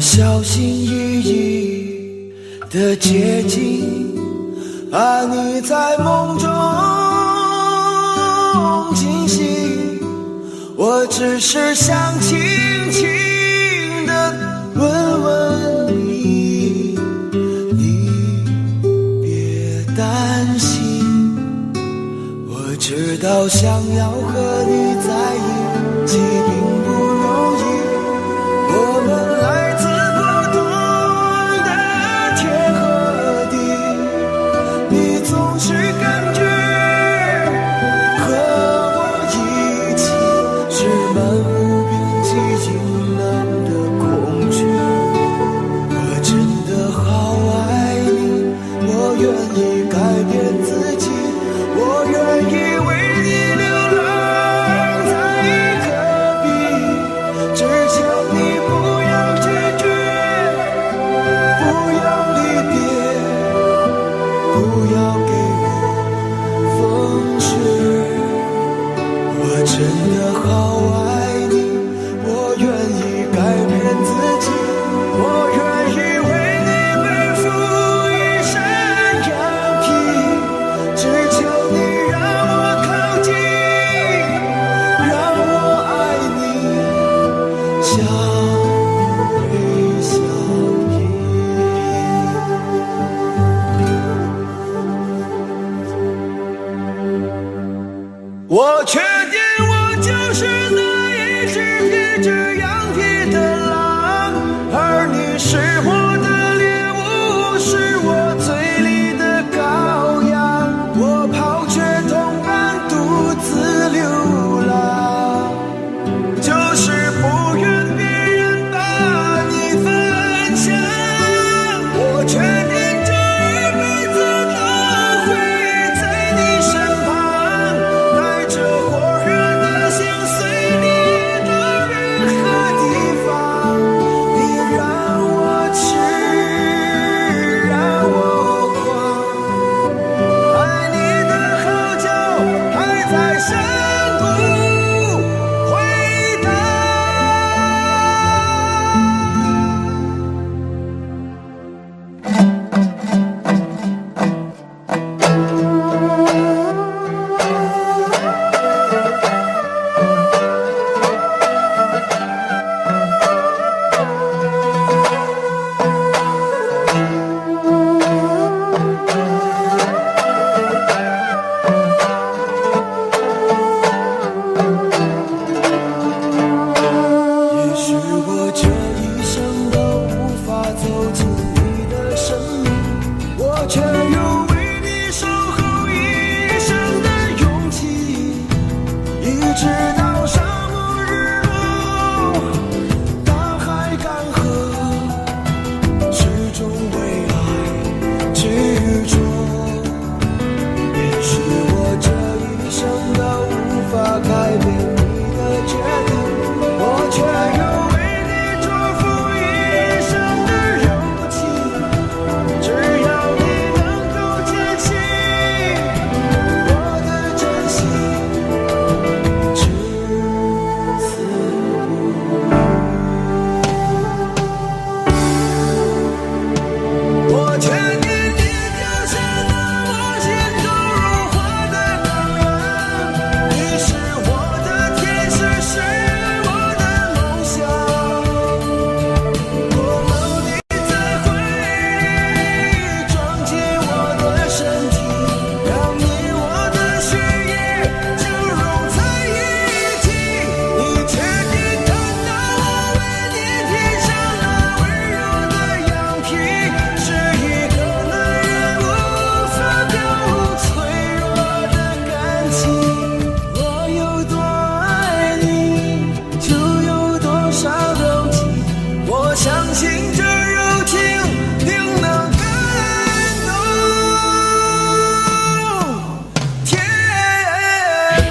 小心翼翼的接近，怕你在梦中惊醒。我只是想轻轻地问问你，你别担心。我知道想要和你在一起并不容易，我们来自不同的天和地，你总是感觉和我一起是漫无边际晴朗的空虚。我真的好爱你，我愿意改变自己，我愿意为你流浪在戈壁，只求你不要拒绝，不要离别，不要给我风雪。我真的好爱你，我愿意改变自己，我愿意为你背负一身羊皮，只求你让我靠近，让我爱你，相偎相依。我确定我就是那一只披着羊皮的狼，而你是我的猎物，是我嘴里的羔羊。我抛却同伴独自流浪，就是不愿别人把你分享。我确定这一辈子都会在你身旁，带着火热的心随你到任何地方。你让我痴，让我狂，爱你的号角还在山谷回荡。也许我这一生都无法走进你的生命，我却有为你守候一生的勇气，一直到沙漠日落，大海干涸，始终为爱执着。也许我这一生都无法改变你的决定，我却有为你祝福一生的勇气。只要你能够坚信我的真心，至死不渝。我确定你就是那我心中融化的能源，你是我的天使，是我的梦想。我搂你在怀里，装进我的身体，让你我的血液就融在一起。你确定看到我为你披上那温柔的羊皮，是一个男人无法表脆弱的感情。我有多爱你，就有多少柔情，我相信这柔情定能感动天地。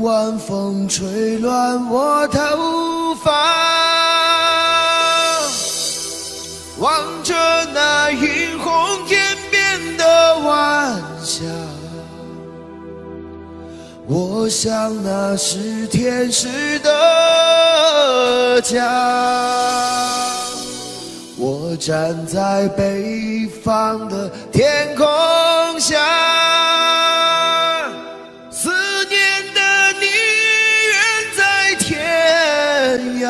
晚风吹乱我头发，望着那映红天边的晚霞，我想那是天使的家。我站在北方的天空下，思念的你远在天涯。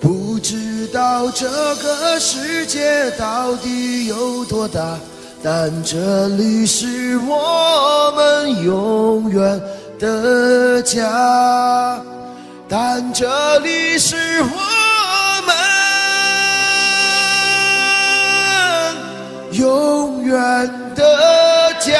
不知道这个世界到底有多大，但这里是我们永远的家，但这里是我们永远的家。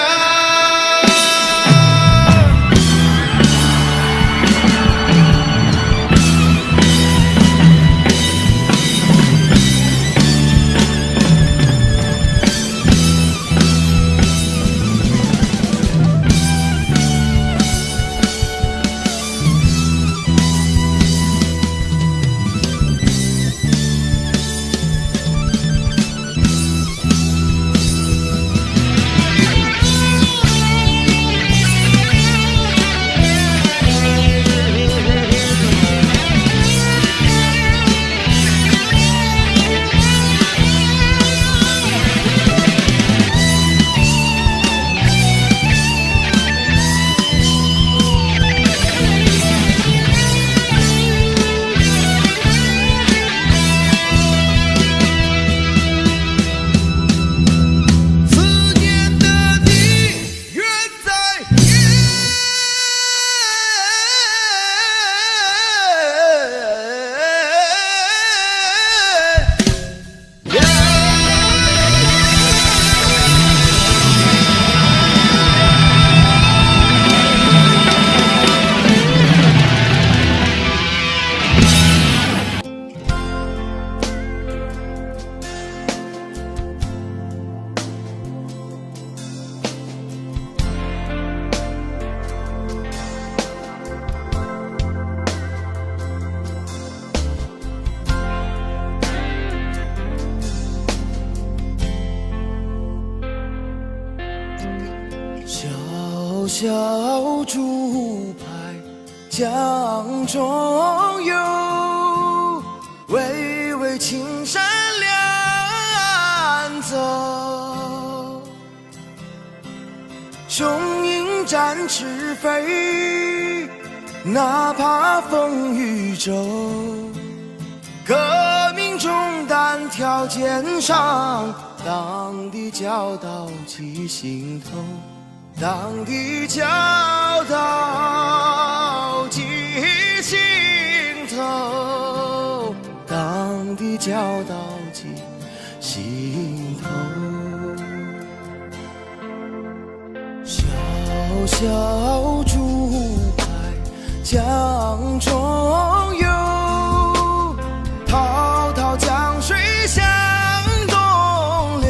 小小竹排江中游，巍巍青山两走。雄鹰展翅飞，哪怕风雨骤。革命中单挑肩上，党的教导记心头。党的教导记心头，党的教导记心头。小小竹排江中游，滔滔江水向东流。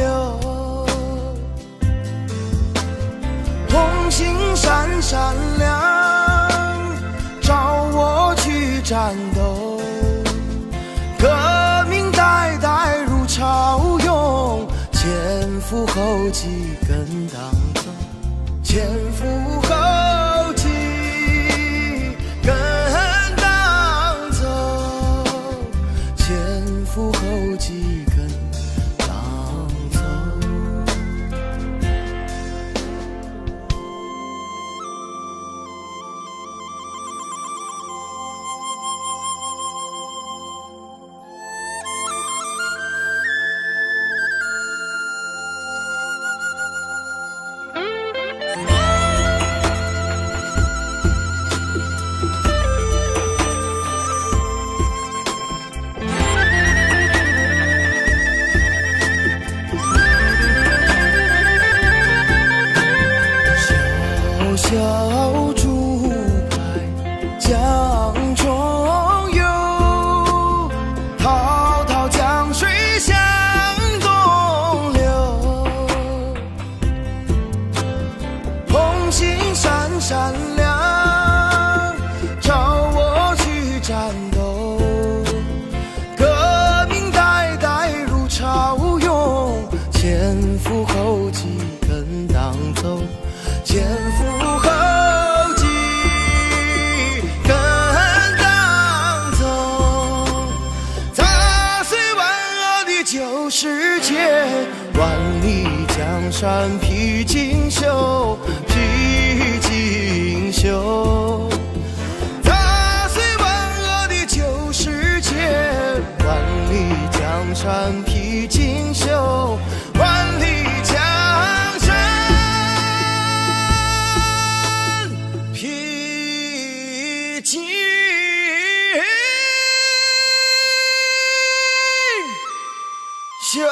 星闪闪亮，召我去战斗。革命代代如潮涌，前赴后继跟党走，前赴后继跟党走，前赴后继跟党走。旧世界，万里江山披锦绣，披锦绣。踏碎万恶的旧世界，万里江山披锦绣，万里江山披锦绣。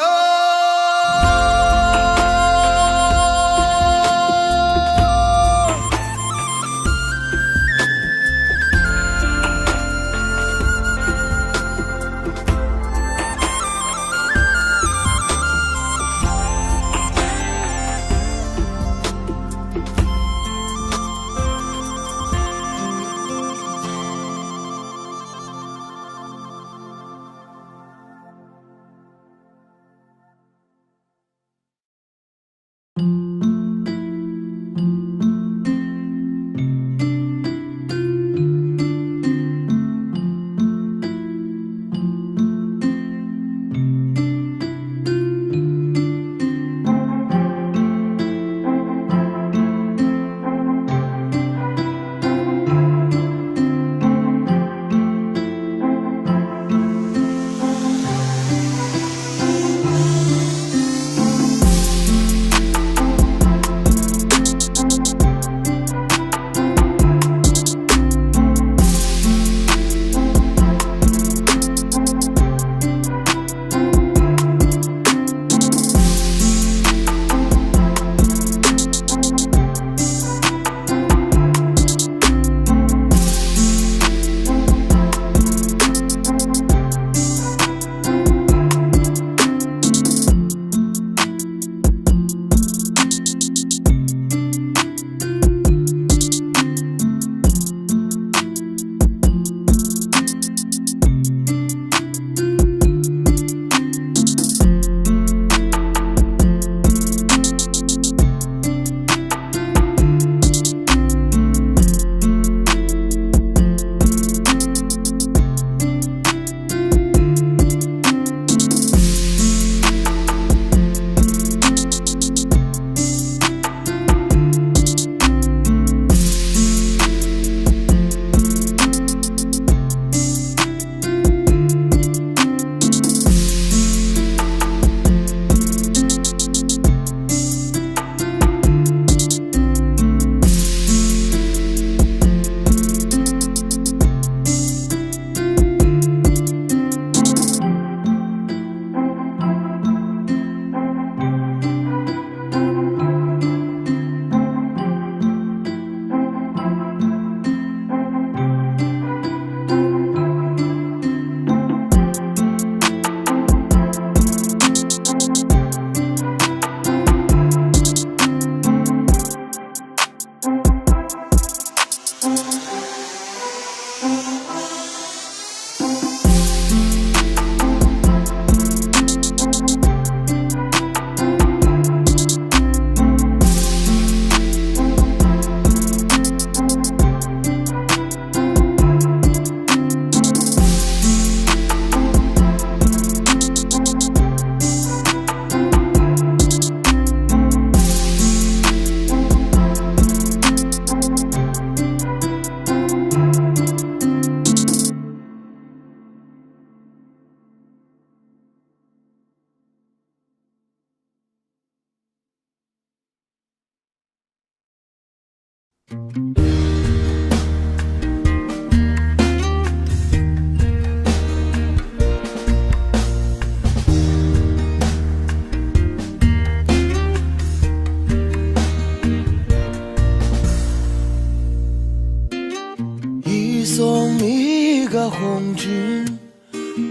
送一个红纸，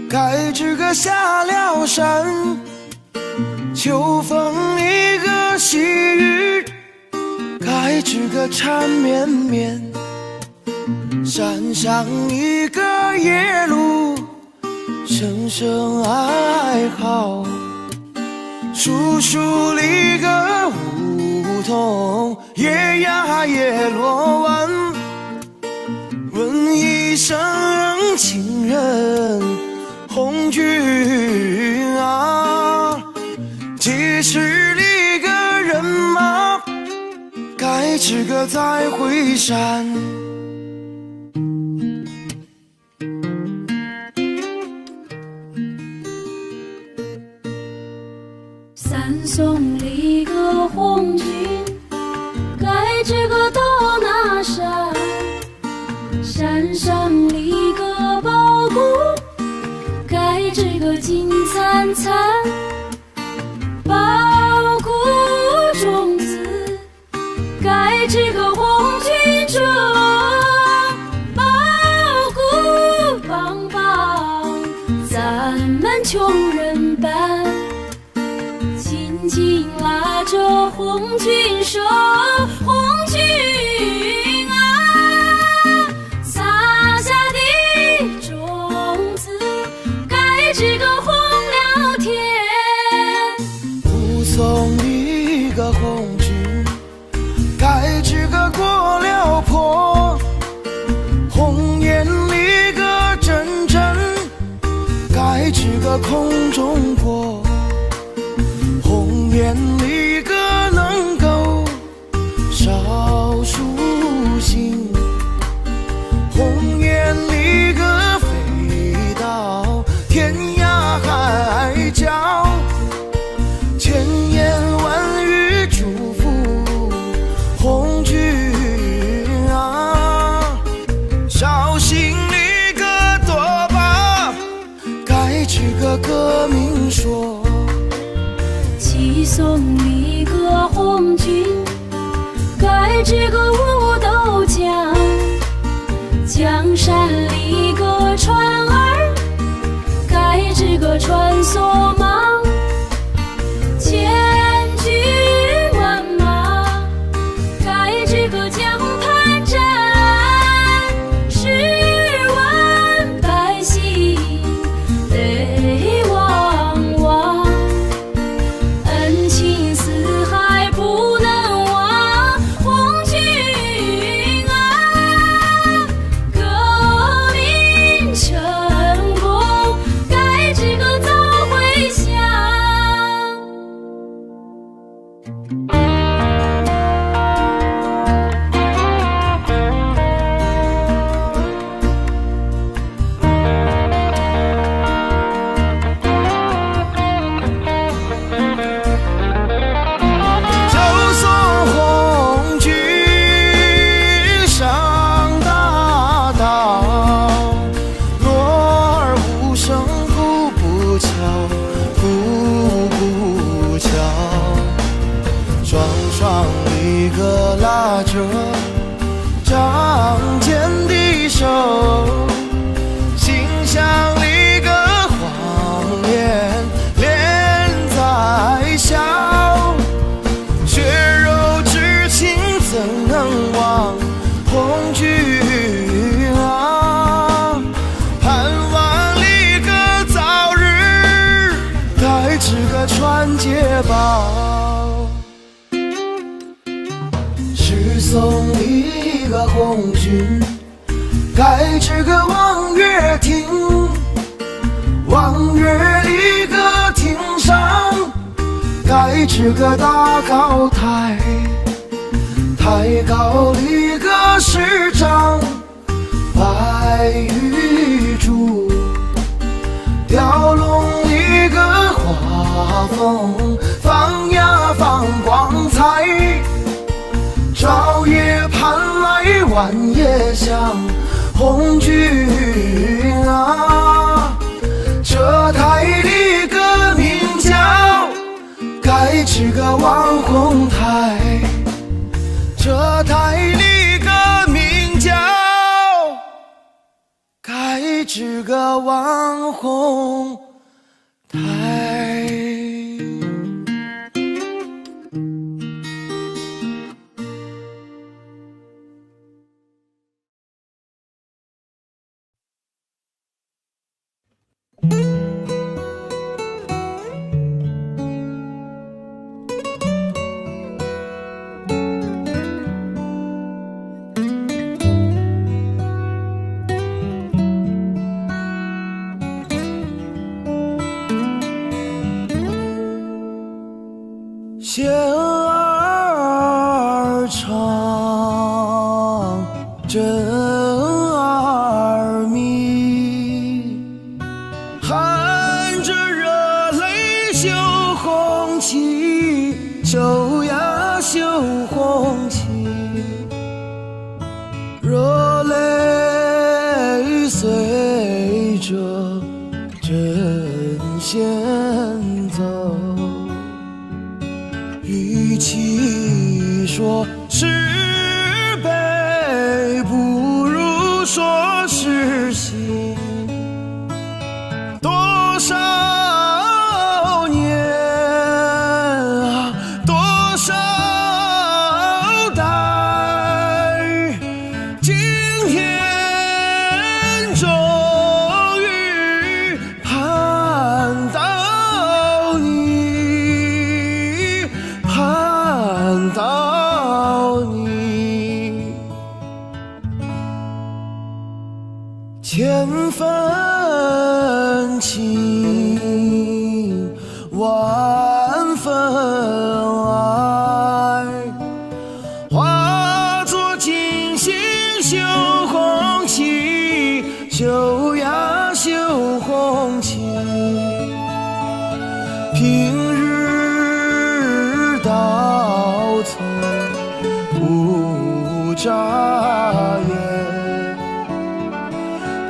该知个下了山。秋风一个细雨，该知个缠绵绵。山上一个夜路，声声哀嚎。树树里个梧桐，夜呀夜落晚。问一声情人红军啊。支歌再回闪。三送离歌红军，该支歌到那山，山上离歌宝谷，该支歌金灿灿，宝谷种子，该支歌红军种，宝谷棒棒，咱们穷人班。紧紧拉着红军手，红军啊，撒下的种子，该支歌红了天。护送一个红军，该支歌过了坡，红颜离歌阵阵，该支歌空中过。红颜离歌能够少数星，红颜离歌飞到天涯海角，千言万语祝福红军啊，小心离歌多把该支歌歌名说。齐送离歌红军，该支歌舞斗江，江山离歌传儿，该支歌传所忙，千军万马，该支歌江畔站，10万百姓泪汪汪。恩情四海不能忘，红军啊，革命成功，该支歌早回乡。离歌拉着仗剑的手，心向离歌黄连连在笑，血肉之情怎能忘红军啊，盼望离歌早日该支歌传接宝。送一个红军，该支歌望月亭，望月离歌亭上，该支歌搭高台，台高离歌10丈，白玉柱，雕龙离歌画风，放呀放光彩。朝夜盼来晚夜香，红军啊，这台离歌名叫该支歌望红台，这台离歌名叫该支歌望红台。弦儿长。绣红旗，绣呀绣红旗，热泪随着针线走，与其说是悲，不如说是喜。多少年啊，多少代，今天终于盼到你，盼到你，千分情，万分爱，化作金星绣红旗，绣呀绣红旗，平日到头不眨眼，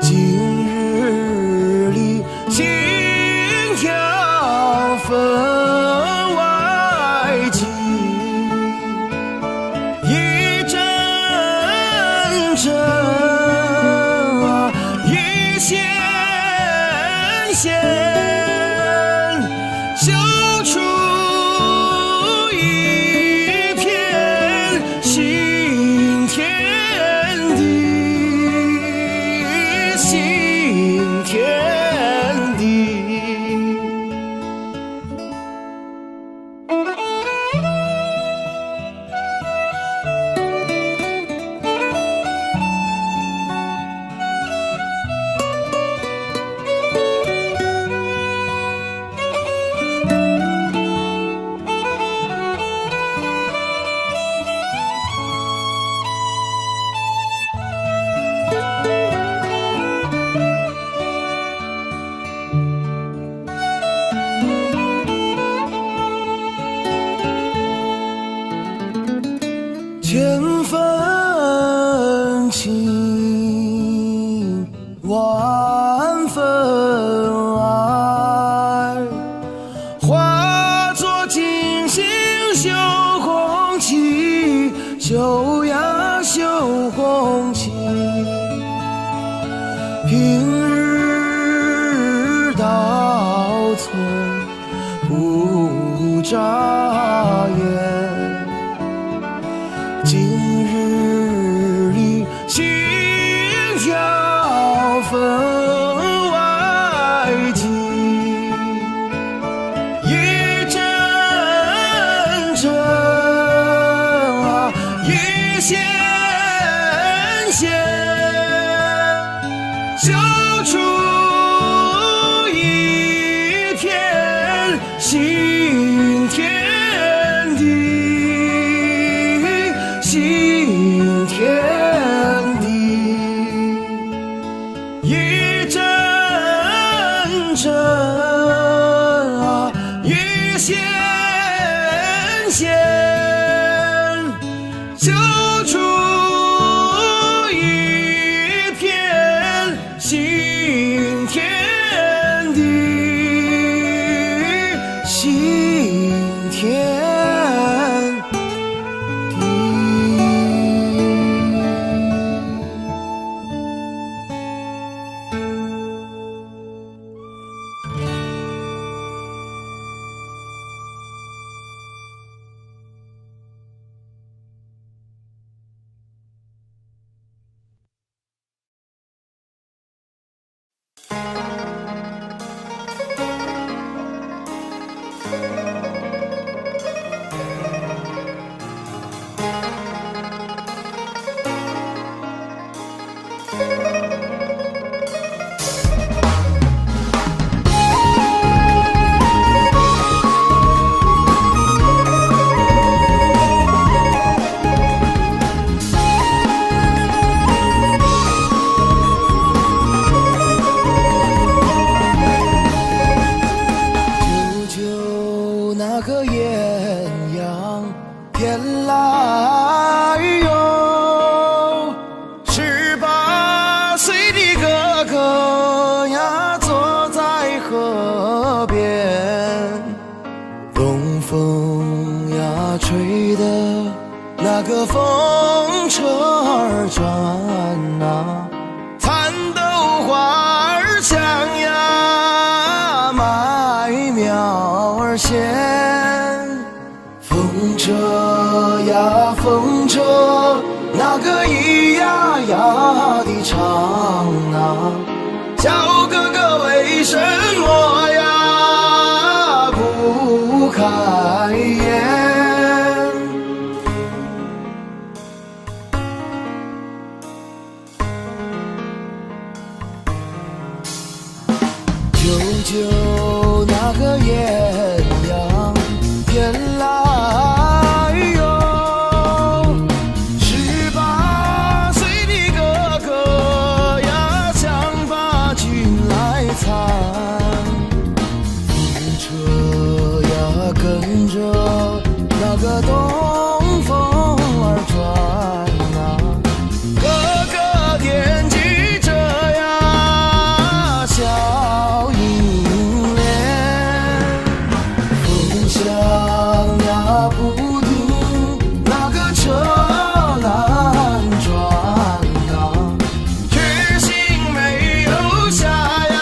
今日里心跳分外急，一阵阵啊，一线线，绣出一片新天地，新天地。千分情，万分爱，化作金星绣红旗，绣呀绣红旗，平日到头不眨眼，今日里心跳分外急，一阵阵啊，一线线，绣出一片新天地，新天地，一阵阵啊，一线线，绣出一片新天地，新天地。那个风车儿转啊，蚕豆花儿香呀，麦苗儿咸。风车呀风车，那个咿呀呀的唱啊，小哥哥为什么呀不开言？舅舅那个鸳鸯变来哟，18岁的哥哥呀，想把军来参。风车呀跟着那个东风儿转啊，哥哥惦记着呀小银莲。风响呀不停，那个车难转啊，决心没有下呀，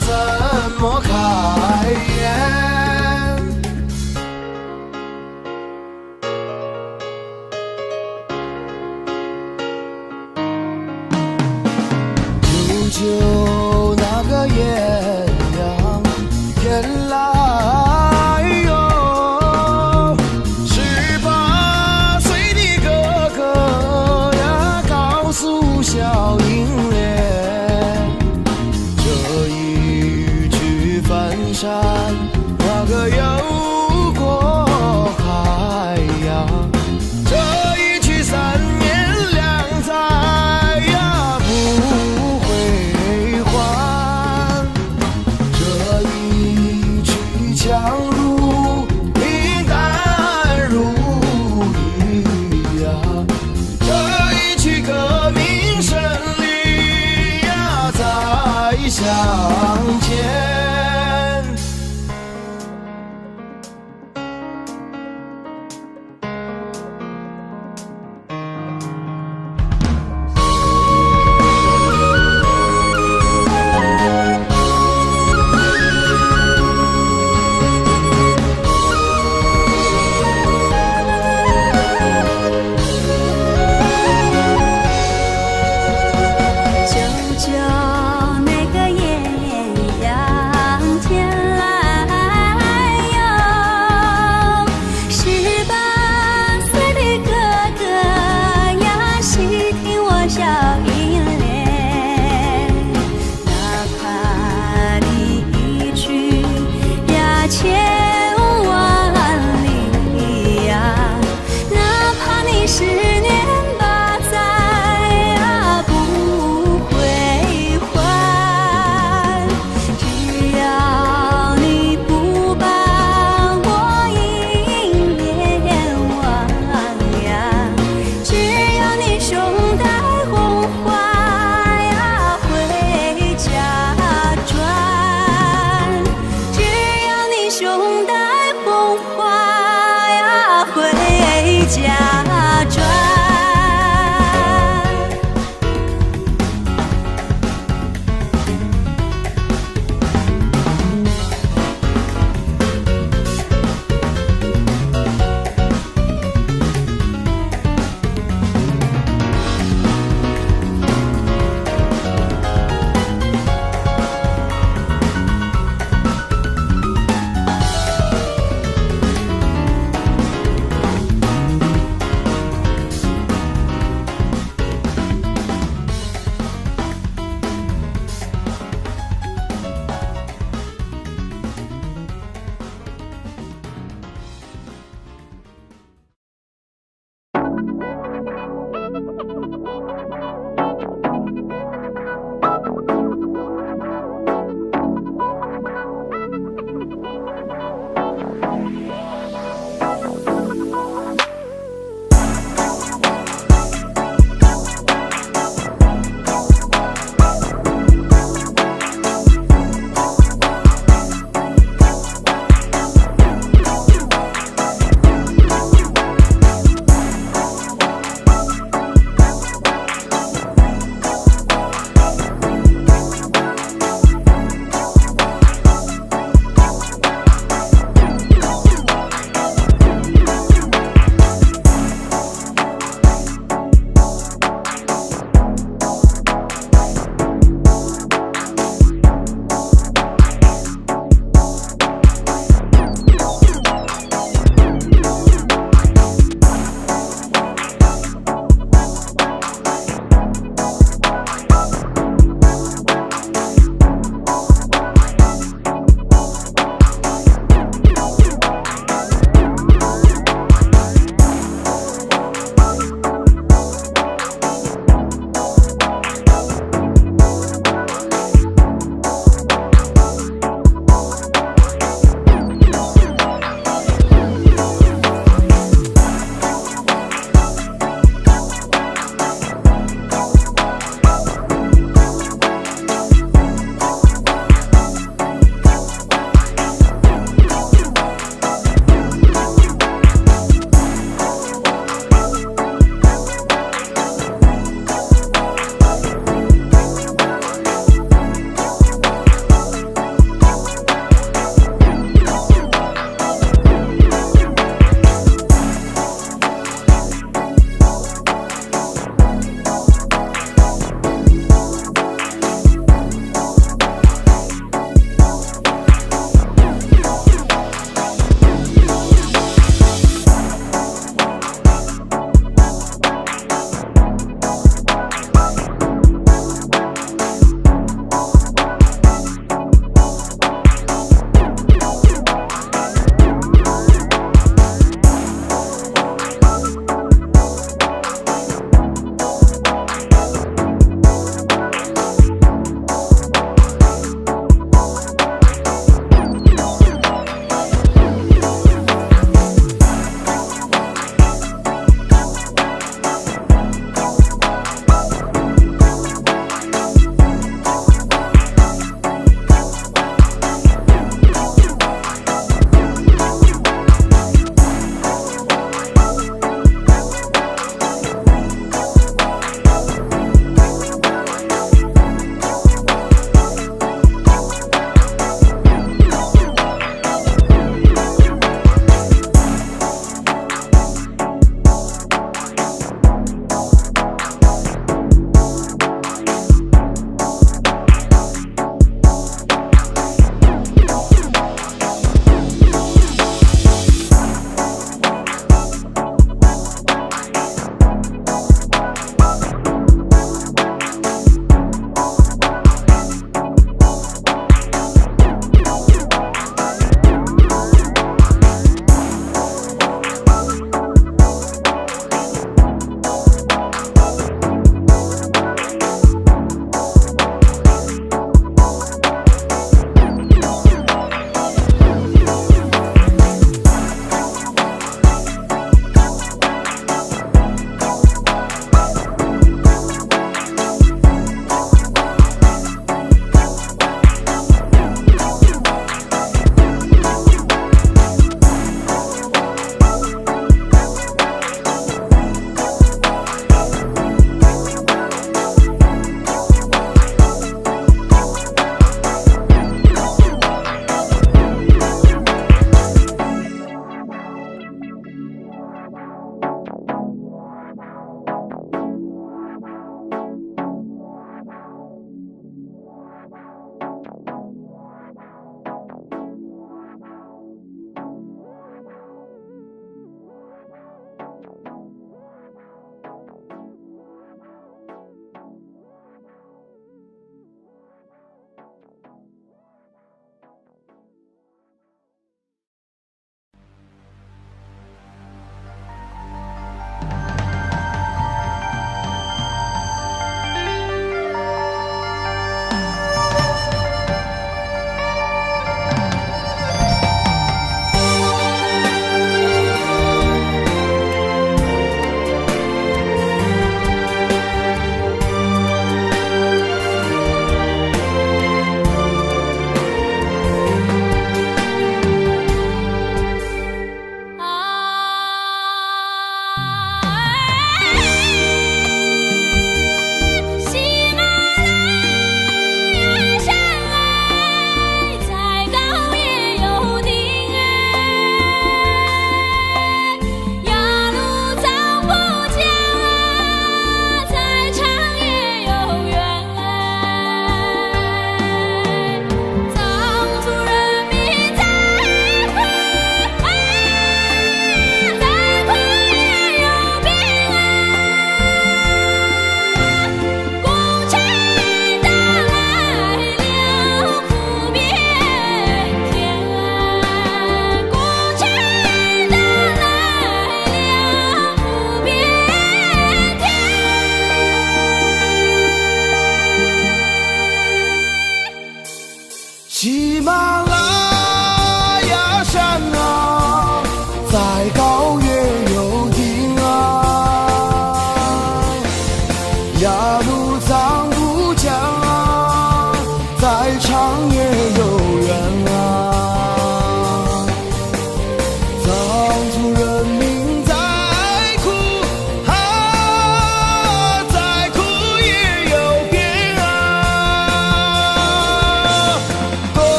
怎么开言？舅舅那个鸳鸯变来哟，18岁的哥哥呀，告诉小银莲，这一去翻山，那个又过海呀，这一去3年2载呀不回还，这一去强如冰淡如玉呀，这一去革命胜利呀再相见。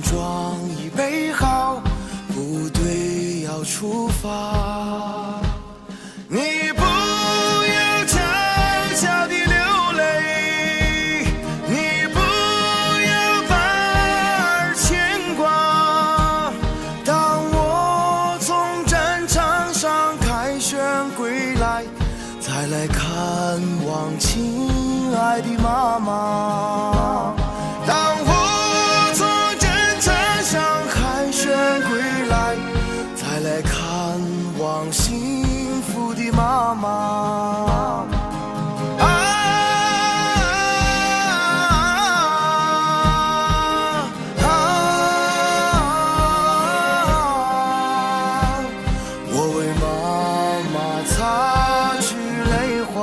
装已备好，部队要出发。你不要悄悄地流泪，你不要半儿牵挂。当我从战场上凯旋归来，再来看望亲爱的妈妈。当我从战场上凯旋归来，再来看望幸福的妈妈。我为妈妈擦去泪花。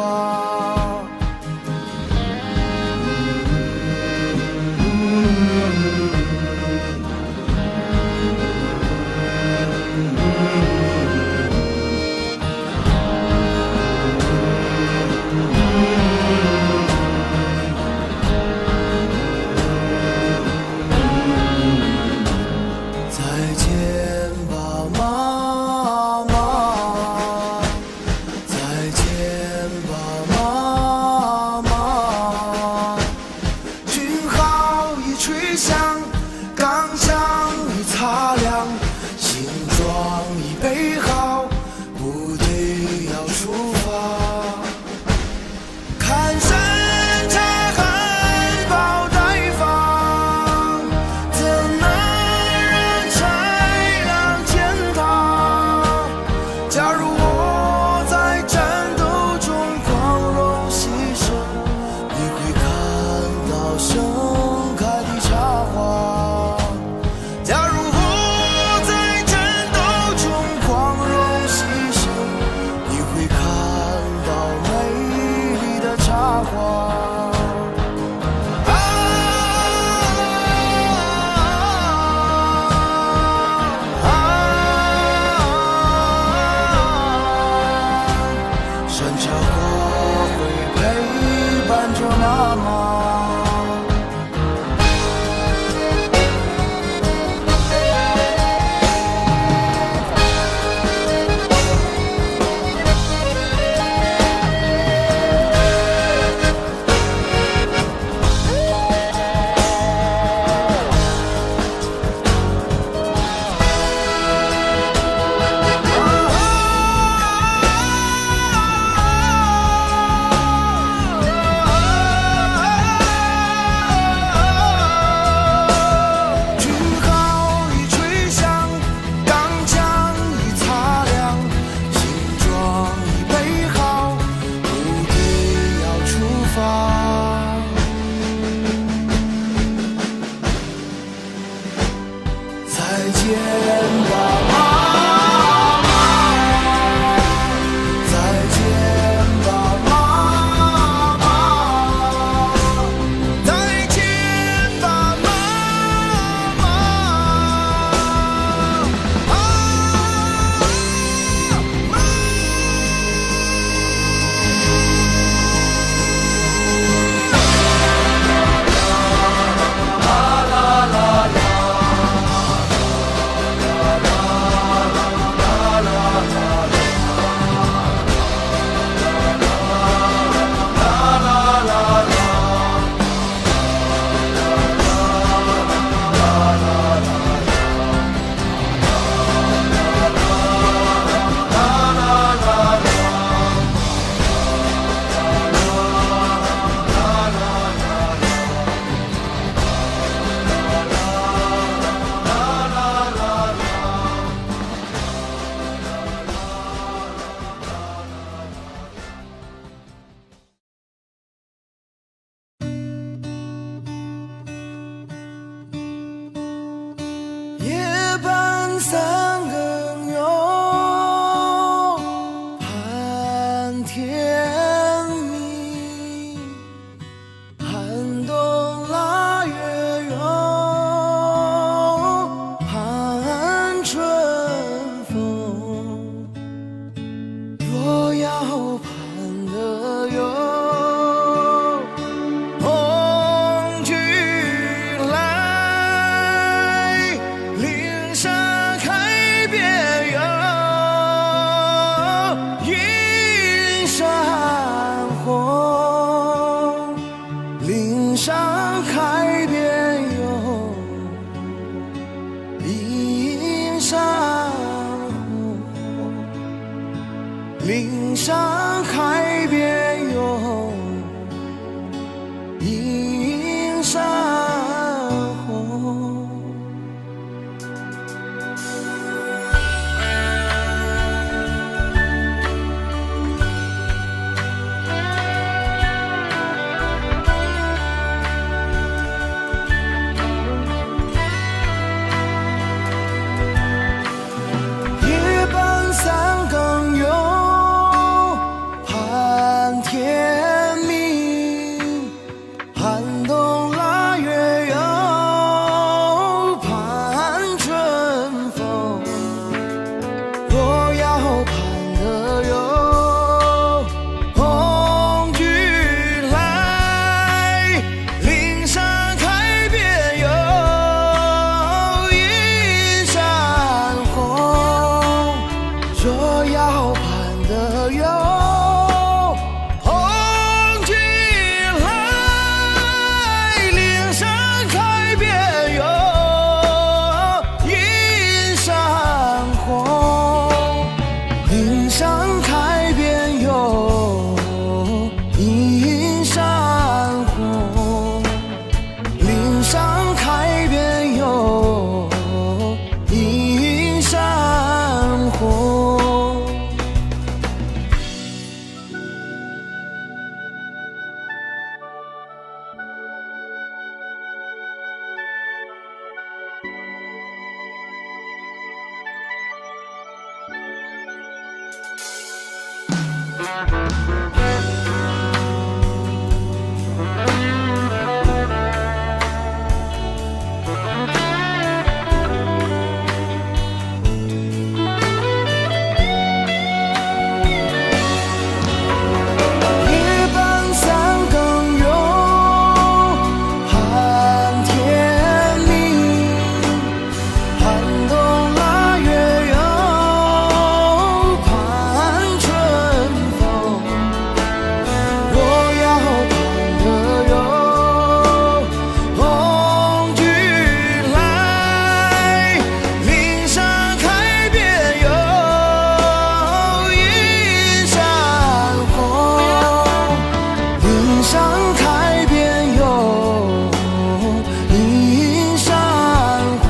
再见吧，妈妈，再见吧，妈妈。军号已吹响，钢枪已擦亮，行装已备好，部队要出发。看山茶含苞待放，怎能让豺狼践踏？假如我在战斗中光荣牺牲，你会看到盛开的插花。假如我在战斗中光荣牺牲，你会看到美丽的插花。山茶花会陪伴着妈妈。军号已吹响，钢枪已擦亮，行装已备好，部队要出发。再见吧，妈妈，再见吧，妈妈，再见吧，妈夜半三更哟，盼天明，寒冬腊月哟，盼春风。若要盼得哟，红军来映山红，岭上海边有映山红。夜半三更有盼天明，寒冬腊月有盼春风。若要盼得有红军来，岭上开遍有映山红。若要盼得有红军来，岭上开遍有映山红。岭上开遍有映山红，岭上开遍有映山红。夜半三更有盼天明，寒冬腊月有盼春风。若要盼得有红军来，岭上开遍有映山红。岭上开遍有映山红，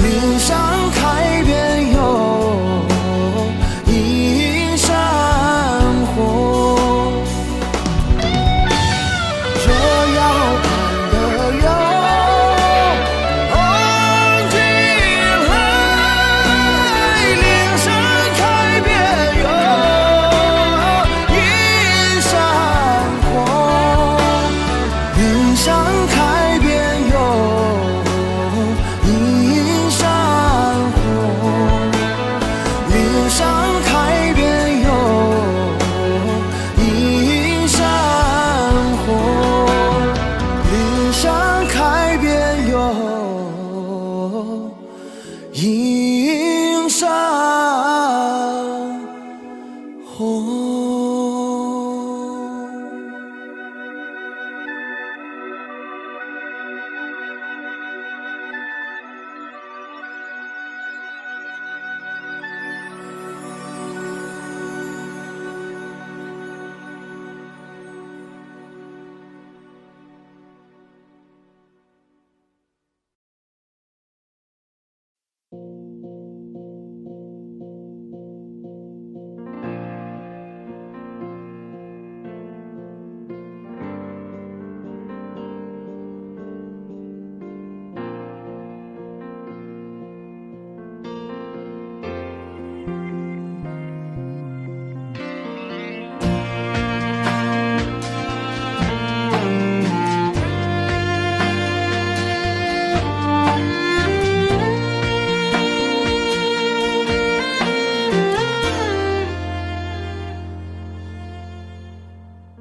岭上开遍有映山红。若要盼得有红军来，岭上开遍有映山红，岭上开遍有映山红，岭上开遍有映山红，岭上开遍有映山红。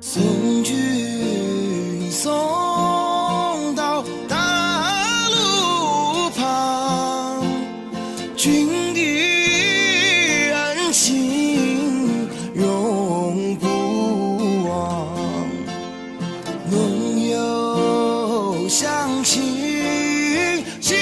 送君送到大路旁，君的恩情永不忘。浓油香气，心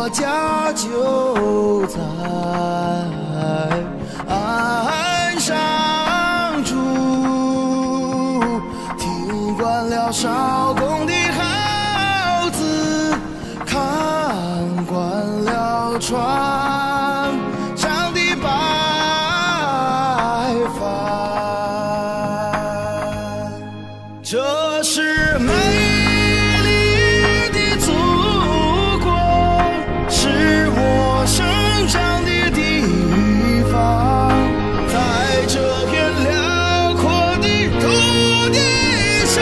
我家就在岸上住，听惯了少公的号子，看惯了船上的白帆，这是美丽的祖国，是我生长的地方，在这片辽阔的土地上，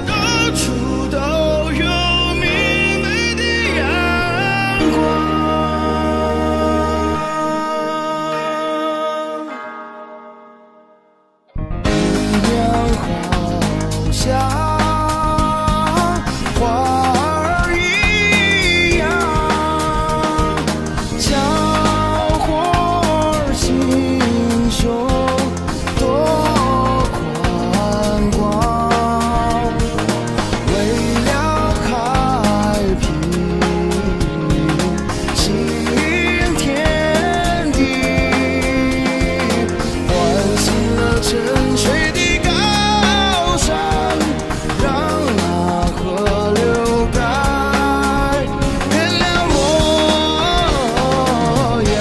到处都有明媚的阳光。姑娘好像花儿一样，小伙儿心胸多宽广，为了开辟新天地，唤醒了沉睡的高山，让那河流改变了模样。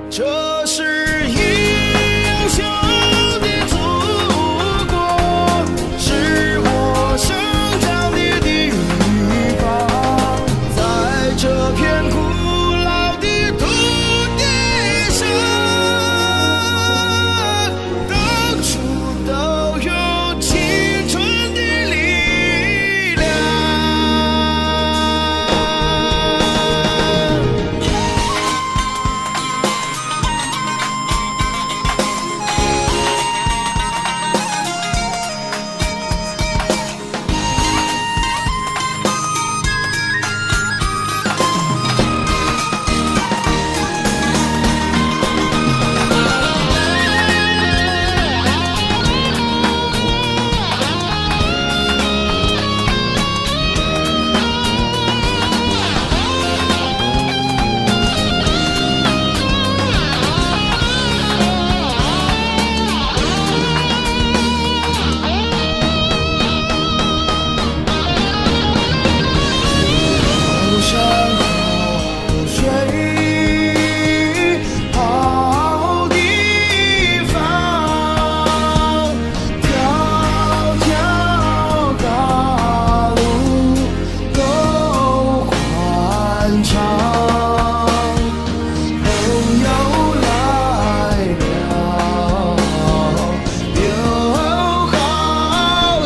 这是英雄的祖国，是我生长的地方，在这片古老的土地上，到处都有青春的力量。好山好水好地方，条条大路够宽敞，朋友来了有好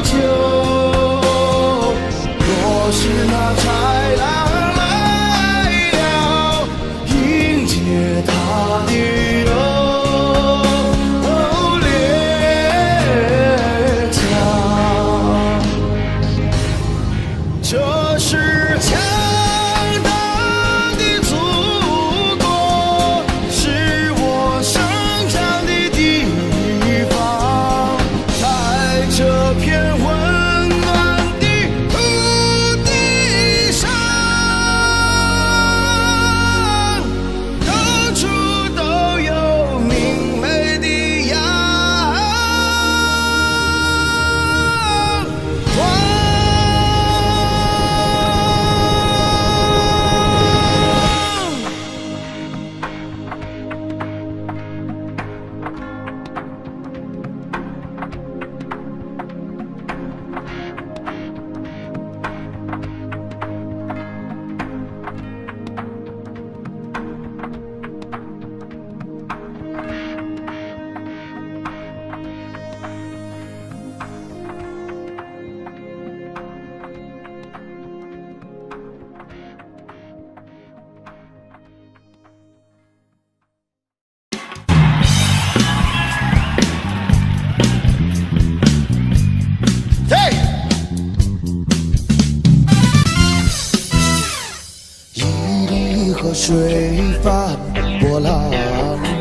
酒，若是那豺狼来了，迎接他的热烈枪。这是强大的祖国，是我生长的地方，在这片温暖的土地上，到处都有明媚的阳光。河水翻波浪，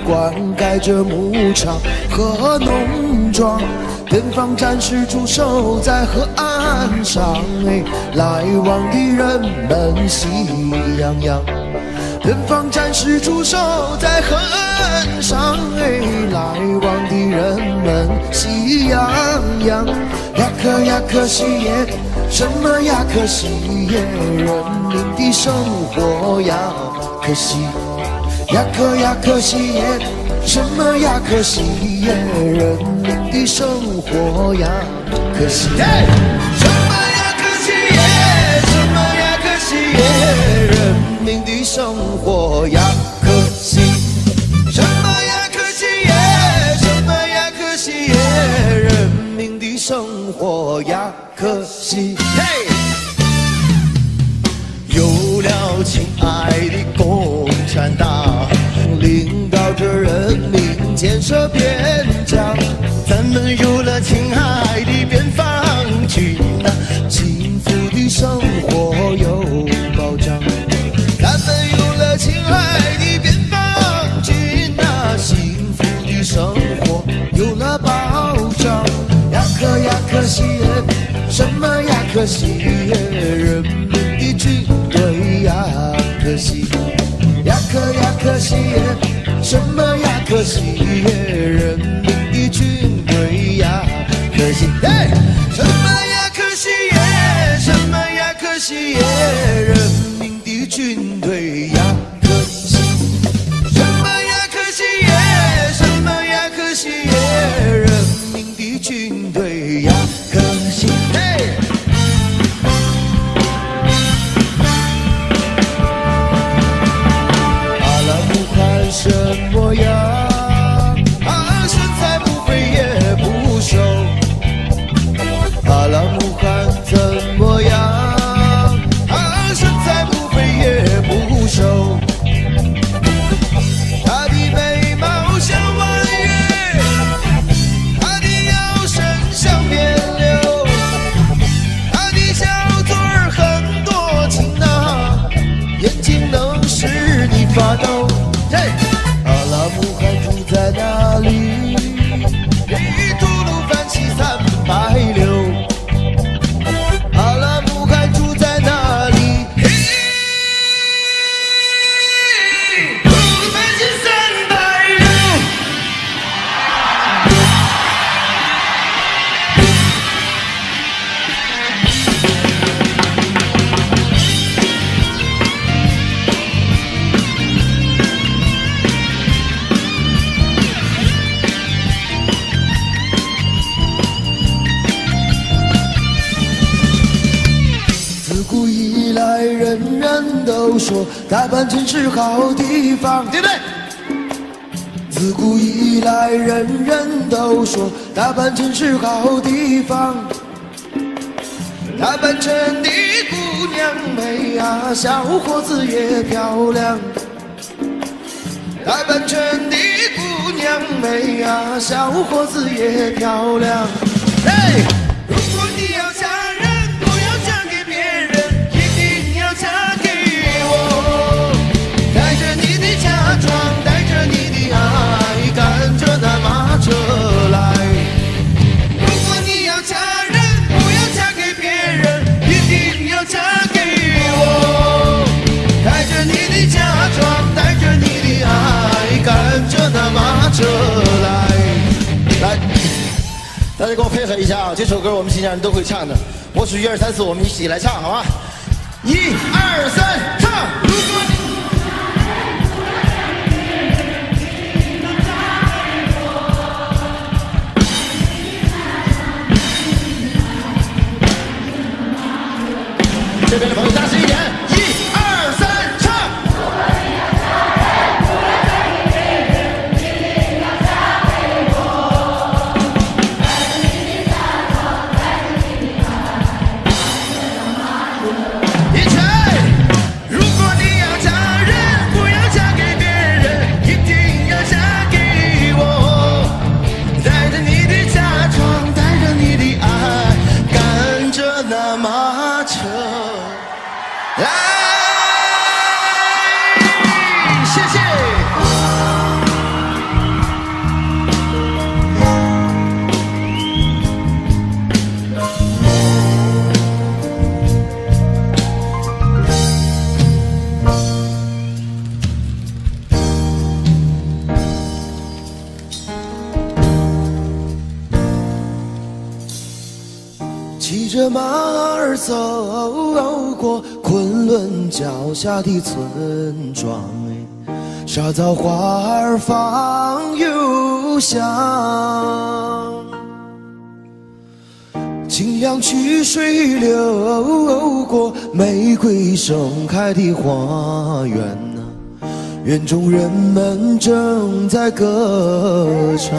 灌溉着牧场和农庄。远方战士驻守在河岸上，来往的人们喜洋洋。远方战士驻守在河岸上，来往的人们喜洋洋。呀可呀可惜耶，什么呀可惜耶，人民的生活呀可惜。呀可呀可惜耶，什么呀可惜耶，人民的生活呀可惜。什么呀可惜耶，什么呀可惜耶，人民的生活呀可惜。什么呀可惜耶，什么呀可惜耶，人民的生活呀可惜。有了亲爱的共产党，领导着人民建设边疆，咱们有了亲爱的边防军啊，幸福的生活有保障。咱们有了亲爱的边防军啊，幸福的生活有了保障。呀可呀可惜耶，什么呀可惜耶，人民的军队呀可惜。呀可呀可惜耶，什么呀可惜耶，人民的军队呀可惜。什么呀可惜耶，什么呀可惜耶，人民的军队呀可惜。什么呀可惜耶，什么呀可惜耶，人民的军队呀可惜。什么样啊，身材不肥也不瘦，阿拉木汗怎么样啊，身材不肥也不瘦。他的眉毛像弯月，他的腰身像扁柳，他的小嘴儿很多情啊，眼睛能使你发抖。阿拉木汗住在哪里？吐鲁番西三百六。阿拉木汗住在哪里？吐鲁番西360。人人都说大阪真是好地方，对不对？自古以来，人人都说大阪真是好地方。大阪城的姑娘美啊，小伙子也漂亮。大阪城的姑娘美啊，小伙子也漂亮。如果你要嫁人，不要嫁给别人，一定要嫁给我。带着你的嫁妆，带着你的爱，赶着那马车来。如果你要嫁人，不要嫁给别人，一定要嫁给我。带着你的嫁妆，带着你的爱，赶着那马车来。来，大家给我配合一下啊！这首歌我们新疆人都会唱的。我数1、2、3、4，我们一起来唱，好吧？1、2、3，唱！如果你这边的朋友大声一点！1、2、3，唱！着马儿走过昆仑脚下的村庄，沙枣花儿放幽香，清凉曲水流过玫瑰盛开的花园啊，园中人们正在歌唱。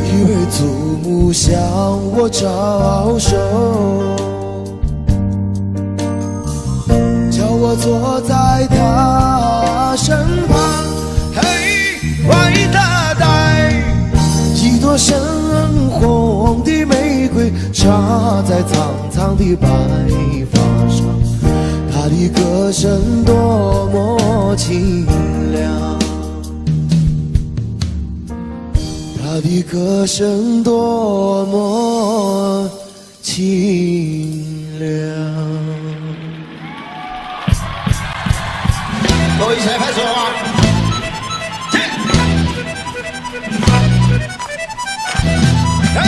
一位祖母向我招手，叫我坐在她身旁。嘿，外太太，一朵深红的玫瑰插在苍苍的白发上，她的歌声多么清凉，她的歌声多么清凉。各位一起来拍手啊！嘿！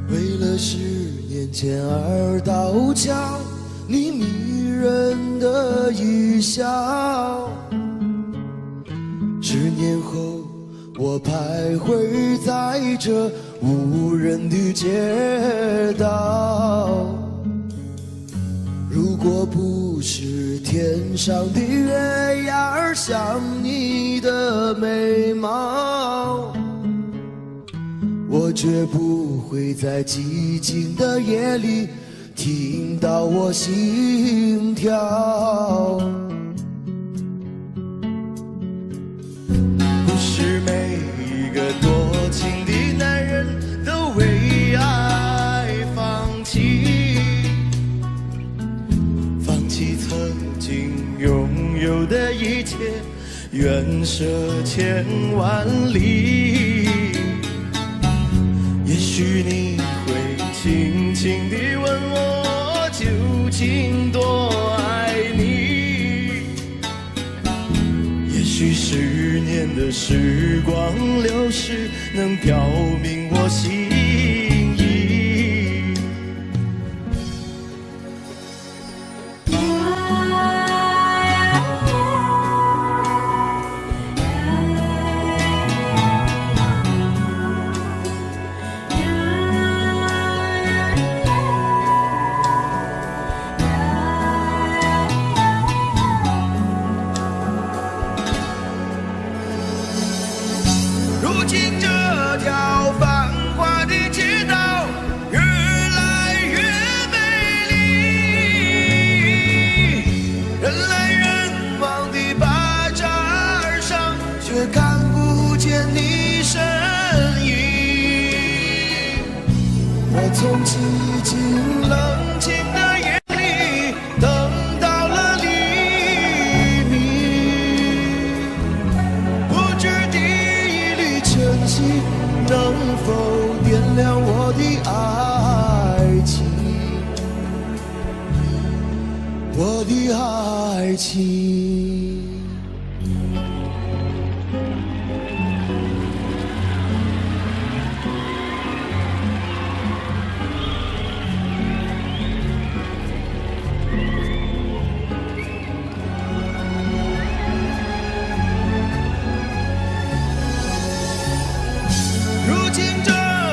为了10年前而道桥，你迷人的一笑。10年后，我徘徊在这无人的街道。如果不是天上的月牙儿像你的眉毛，我绝不会在寂静的夜里听到我心跳。不是每一个多情的男人都为爱放弃，放弃曾经拥有的一切，愿舍千万里。也许你会轻轻地问我究竟多爱你，也许10年的时光流逝能表明我心意。如今这条繁华的街道越来越美丽，人来人往的巴扎上却看不见你身影。我从寂静冷清的夜里等到了黎明。爱情。如今这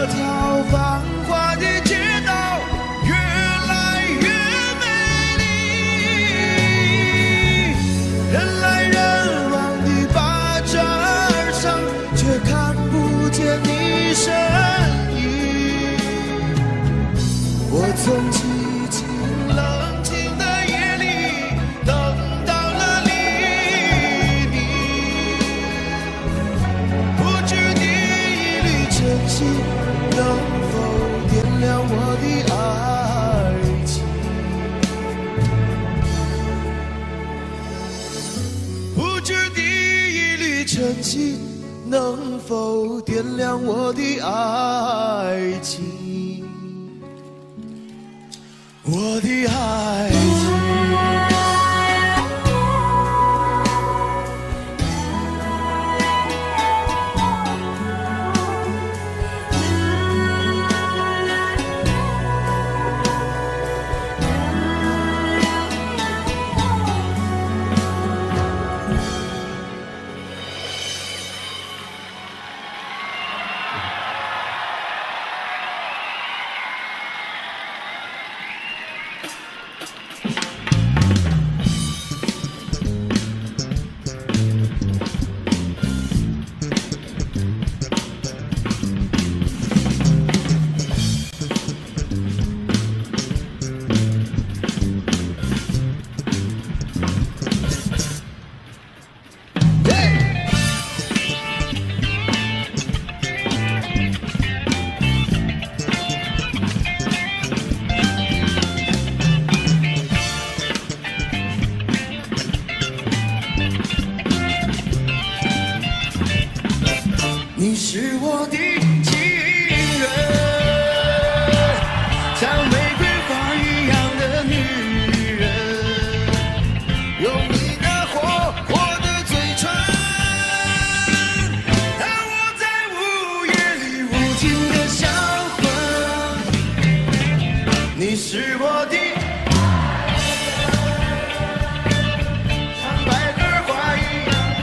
条繁华的街道越来越美丽，人来人往的巴扎上，却看不见你身影。我从寂静冷清的夜里等到了黎明，不知你真心能否点亮我的爱情？不知第一缕真心能否点亮我的爱情？我的爱情。你是我的情人，像玫瑰花一样的女人，用你那火火的嘴唇，带我在午夜里无尽的销魂。你是我的像百合花一样的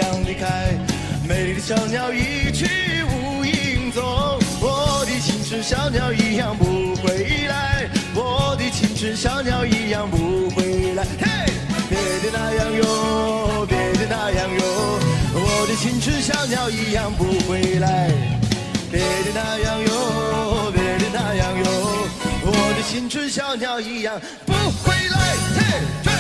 样离开，美丽的小鸟一去无影踪，我的青春小鸟一样不回来，我的青春小鸟一样不回来。嘿，别的那样哟，别的那样哟，我的青春小鸟一样不回来，别的那样哟，别的那样哟，我的青春小鸟一样不回来。嘿，对。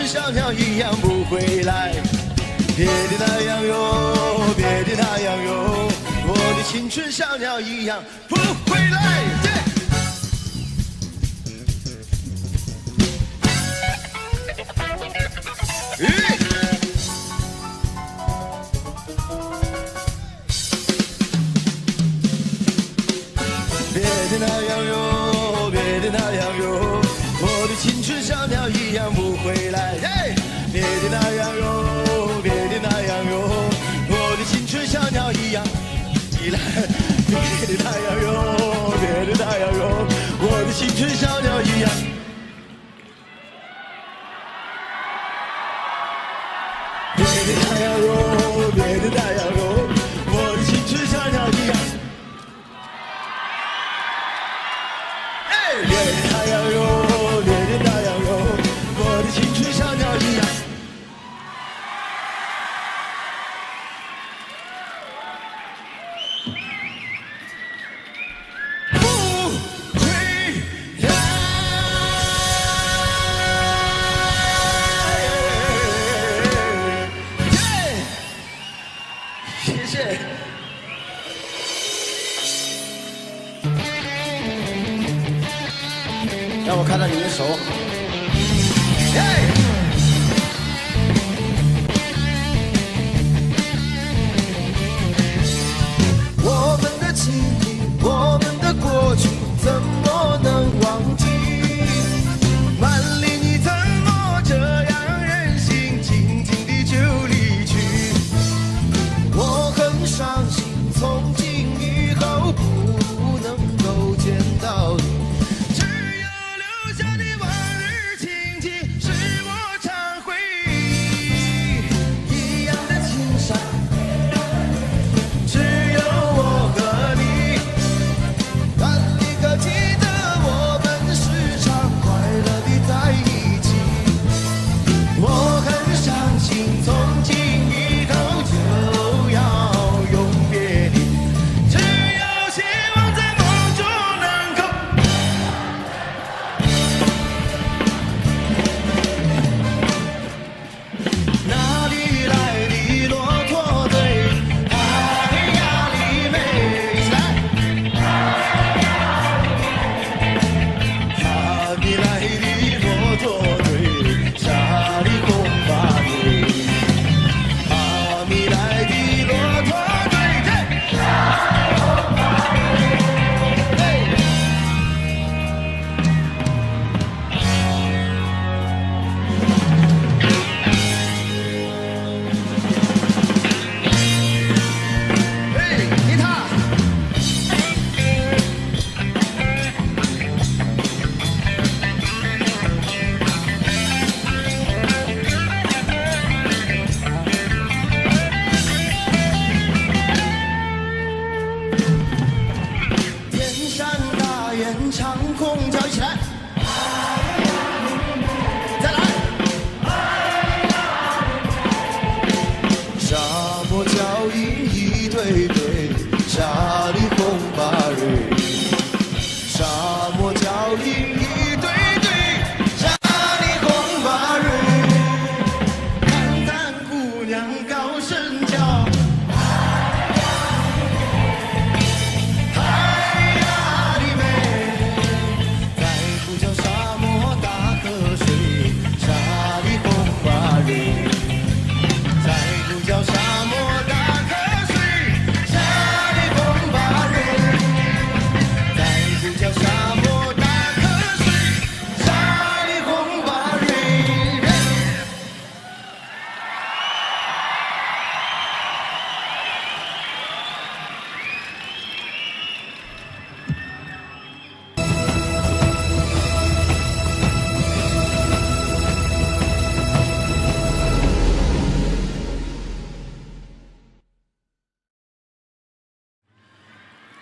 小鸟一样不回来，别的那样哟，别的那样哟，我的青春小鸟一样不回来。别的那样哟，别的那样哟，我的青春小鸟一样不回来。别的那样哟，别的那样哟，我的青春小鸟一样依赖。别的那样哟，别的那样哟，我的青春小鸟一样。别的那样哟，别的那样哟，我的青春小鸟一样。别的那样哟，别的那样哟，我的青春小鸟一样。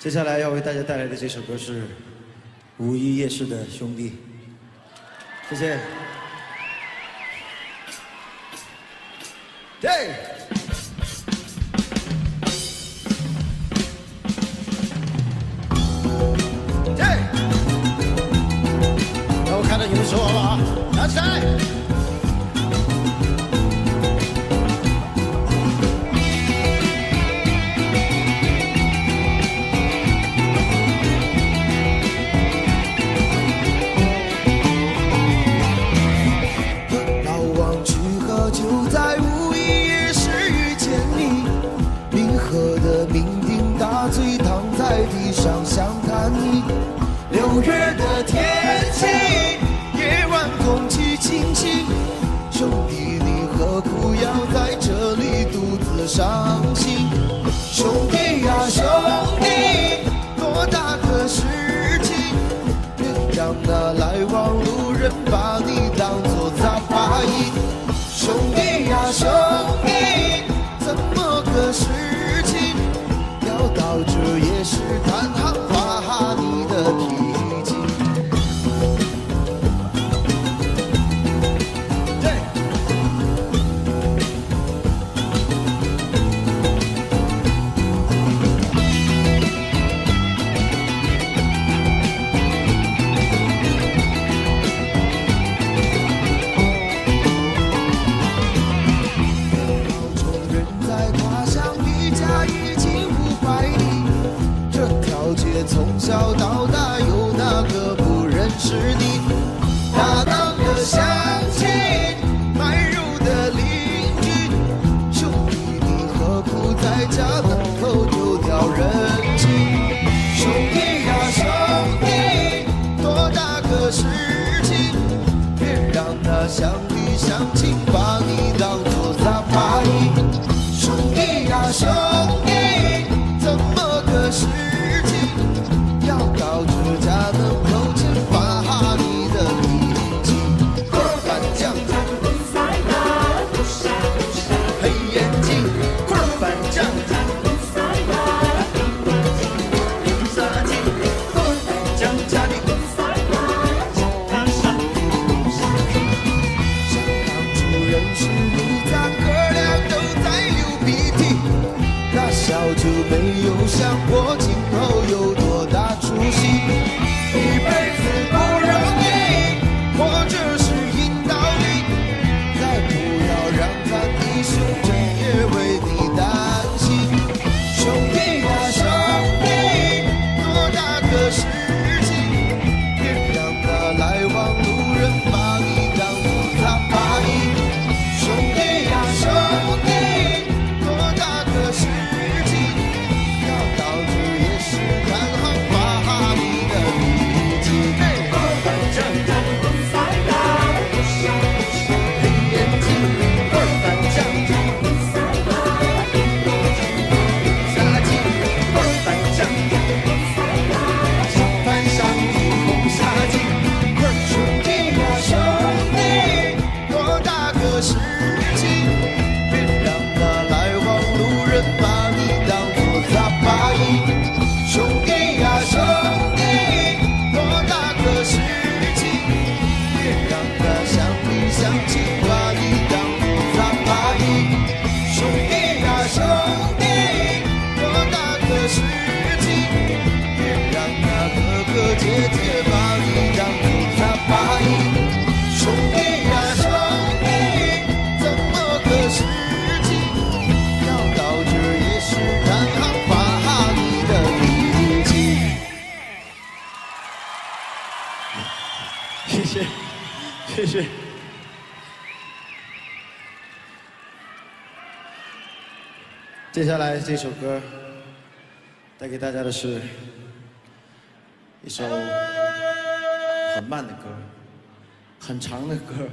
接下来要为大家带来的这首歌是五一夜市的兄弟，谢谢。对。让我看到你们说好不好？拿起来。6月的天气，夜晚空气清新。兄弟，你何苦要在这里独自伤心？兄弟呀，兄弟，多大个事情，别让那来往路人把你当作杂牌。兄弟呀，兄弟，怎么个事情，要到这夜市看行发你的脾气？从小到大，有哪个不认识你？大当的乡亲，卖肉的邻居，兄弟，你何苦在家门口丢掉人情？兄弟呀，兄弟，多大个事情，别让那乡里乡亲把你当作杂牌。兄弟呀，兄弟，怎么个事情？要到这家门口前发你的脾气。二板酱，黑眼睛，二板酱，杀鸡，二板酱家里。想当初认识你，咱哥俩都在流鼻涕，那小就没有想过今后有多大出息，一辈子不容易，活着是硬道理，再不要让看你胸针也为你担心。兄弟呀，兄弟，多大个事情，别让那来往路人把你当作杂牌。兄弟呀，兄弟，多大个事情，要到这夜市看行发你的脾气。二板酱，黑眼睛，二板酱，杀鸡，二板酱，饭上一红杀鸡。兄弟呀，兄弟，多大个事情，别让那来往路人把你当作杂牌。兄弟呀，兄弟，多大个事情，别让那乡里乡亲把你当作杂牌。兄弟呀，兄弟，多大个事情，别让那哥哥姐姐把你当作杂牌。兄弟呀，兄弟，怎么个事情，要到这夜市看行发你的脾气？谢谢，谢谢。接下来这首歌带给大家的是一首很慢的歌，很长的歌。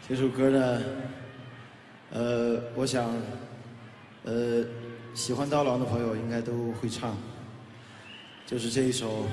这首歌呢，我想，喜欢刀郎的朋友应该都会唱，就是这一首。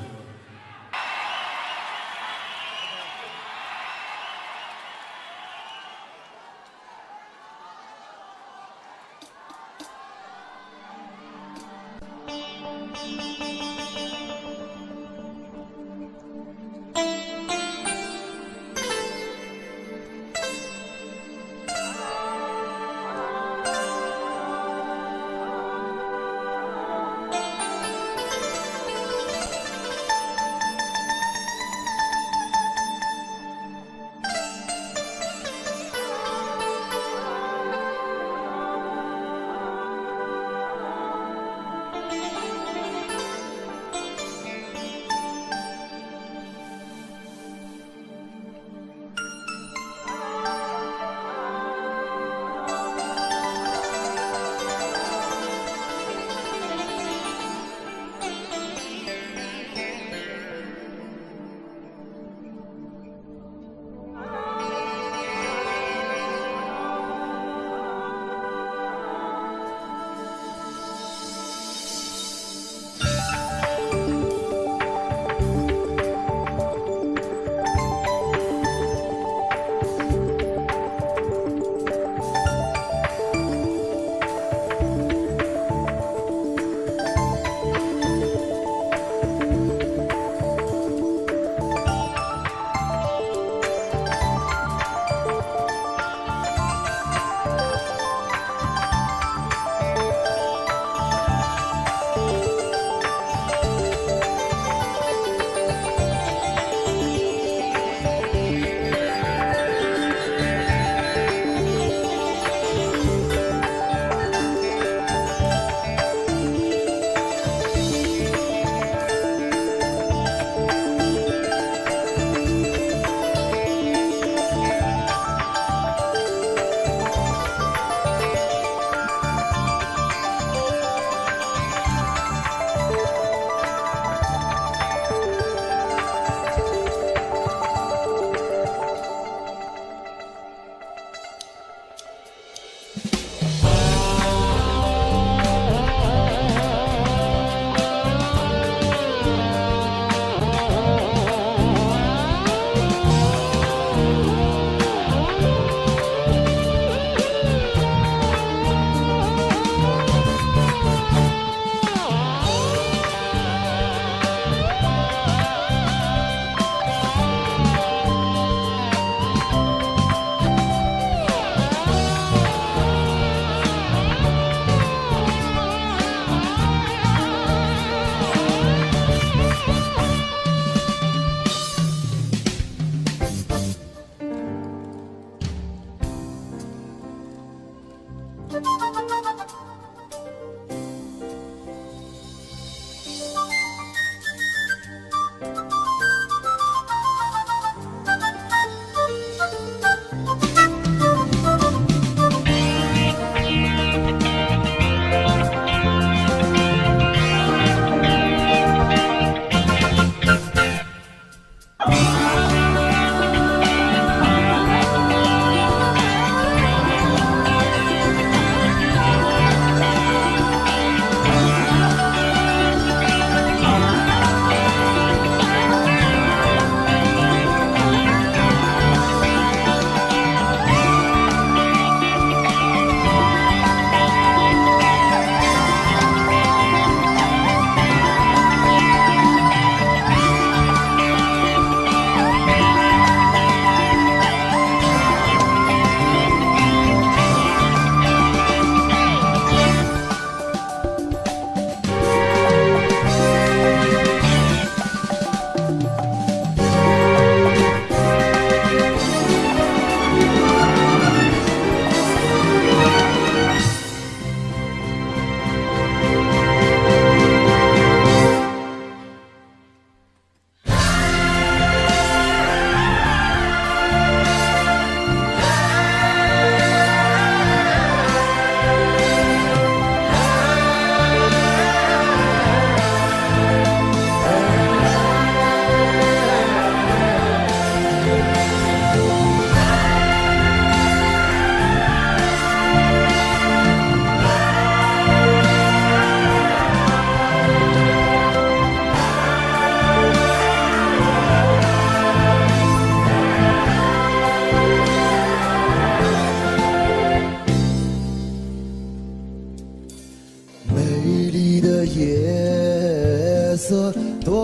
夜色多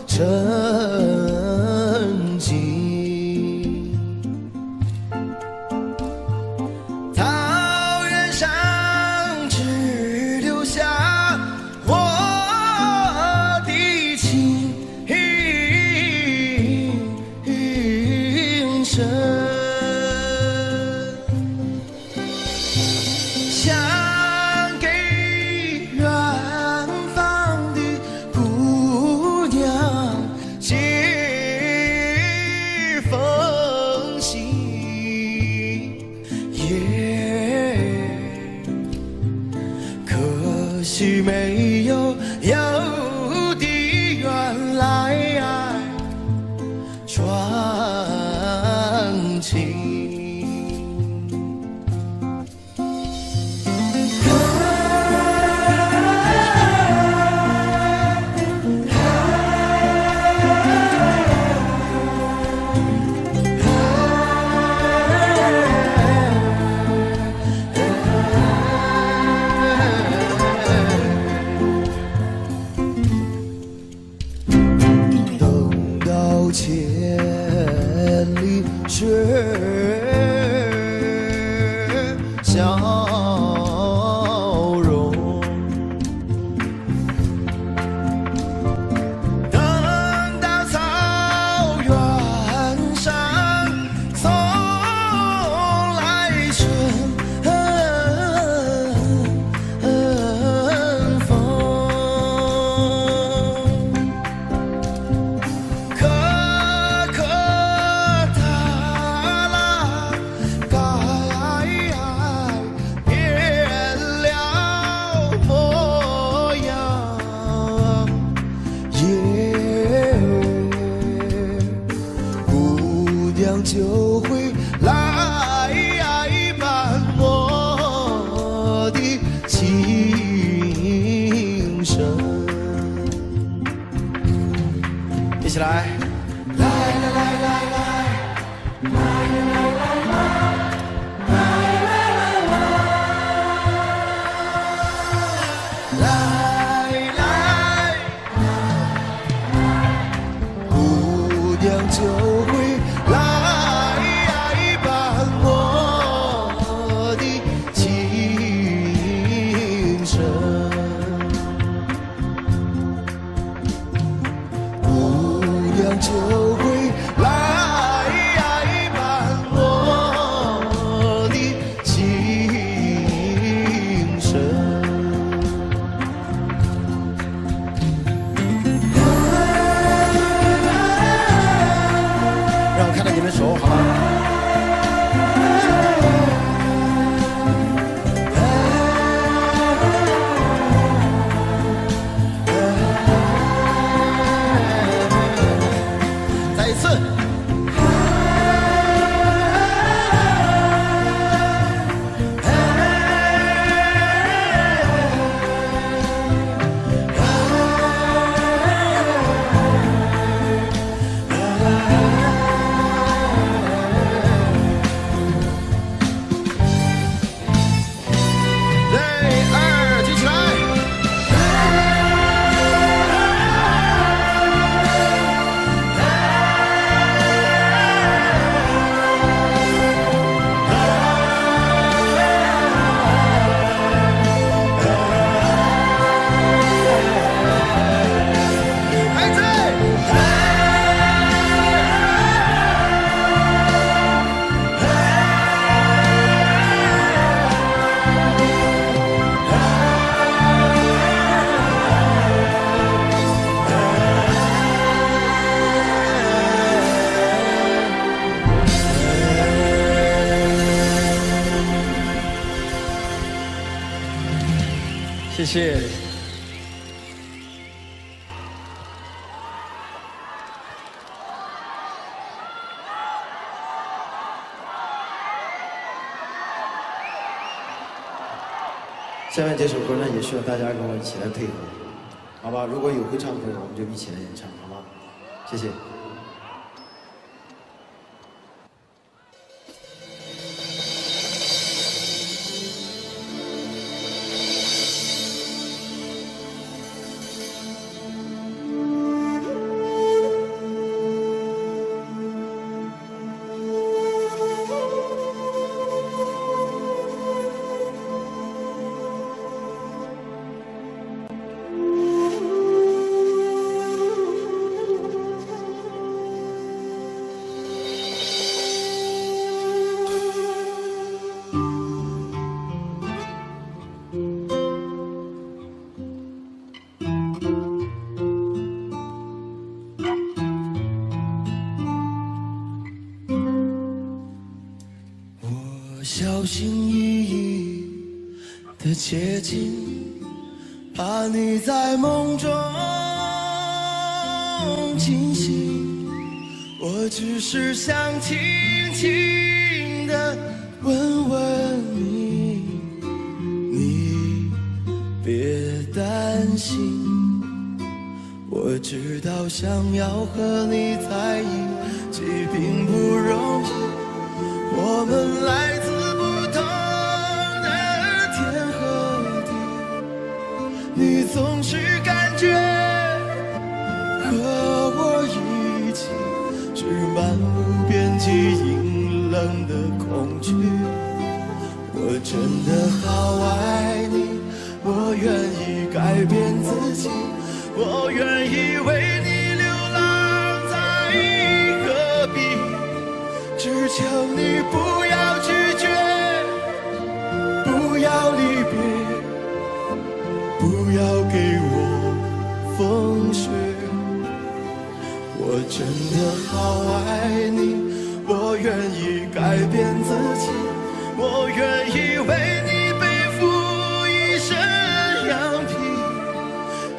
沉静，桃源上只留下我的情深。想给远方的姑娘寄封信，可惜没有的原来传情。千里雪。谢谢。下面这首歌呢，也需要大家跟我一起来配合，好吧？如果有会唱的朋友，我们就一起来演唱，好吗？谢谢。小心翼翼地接近，怕你在梦中惊醒。我只是想轻轻地问问你，你别担心。我知道想要和你在一起并不容易，我们来自不同的天和地，你总是感觉和我一起是漫无边际阴冷的恐惧。我真的好爱你，我愿意改变自己，我愿意为你流浪在戈壁，只求你不要拒绝，不要离别，不要给我风雪。我真的好爱你，我愿意改变自己，我愿意为你背负一身羊皮，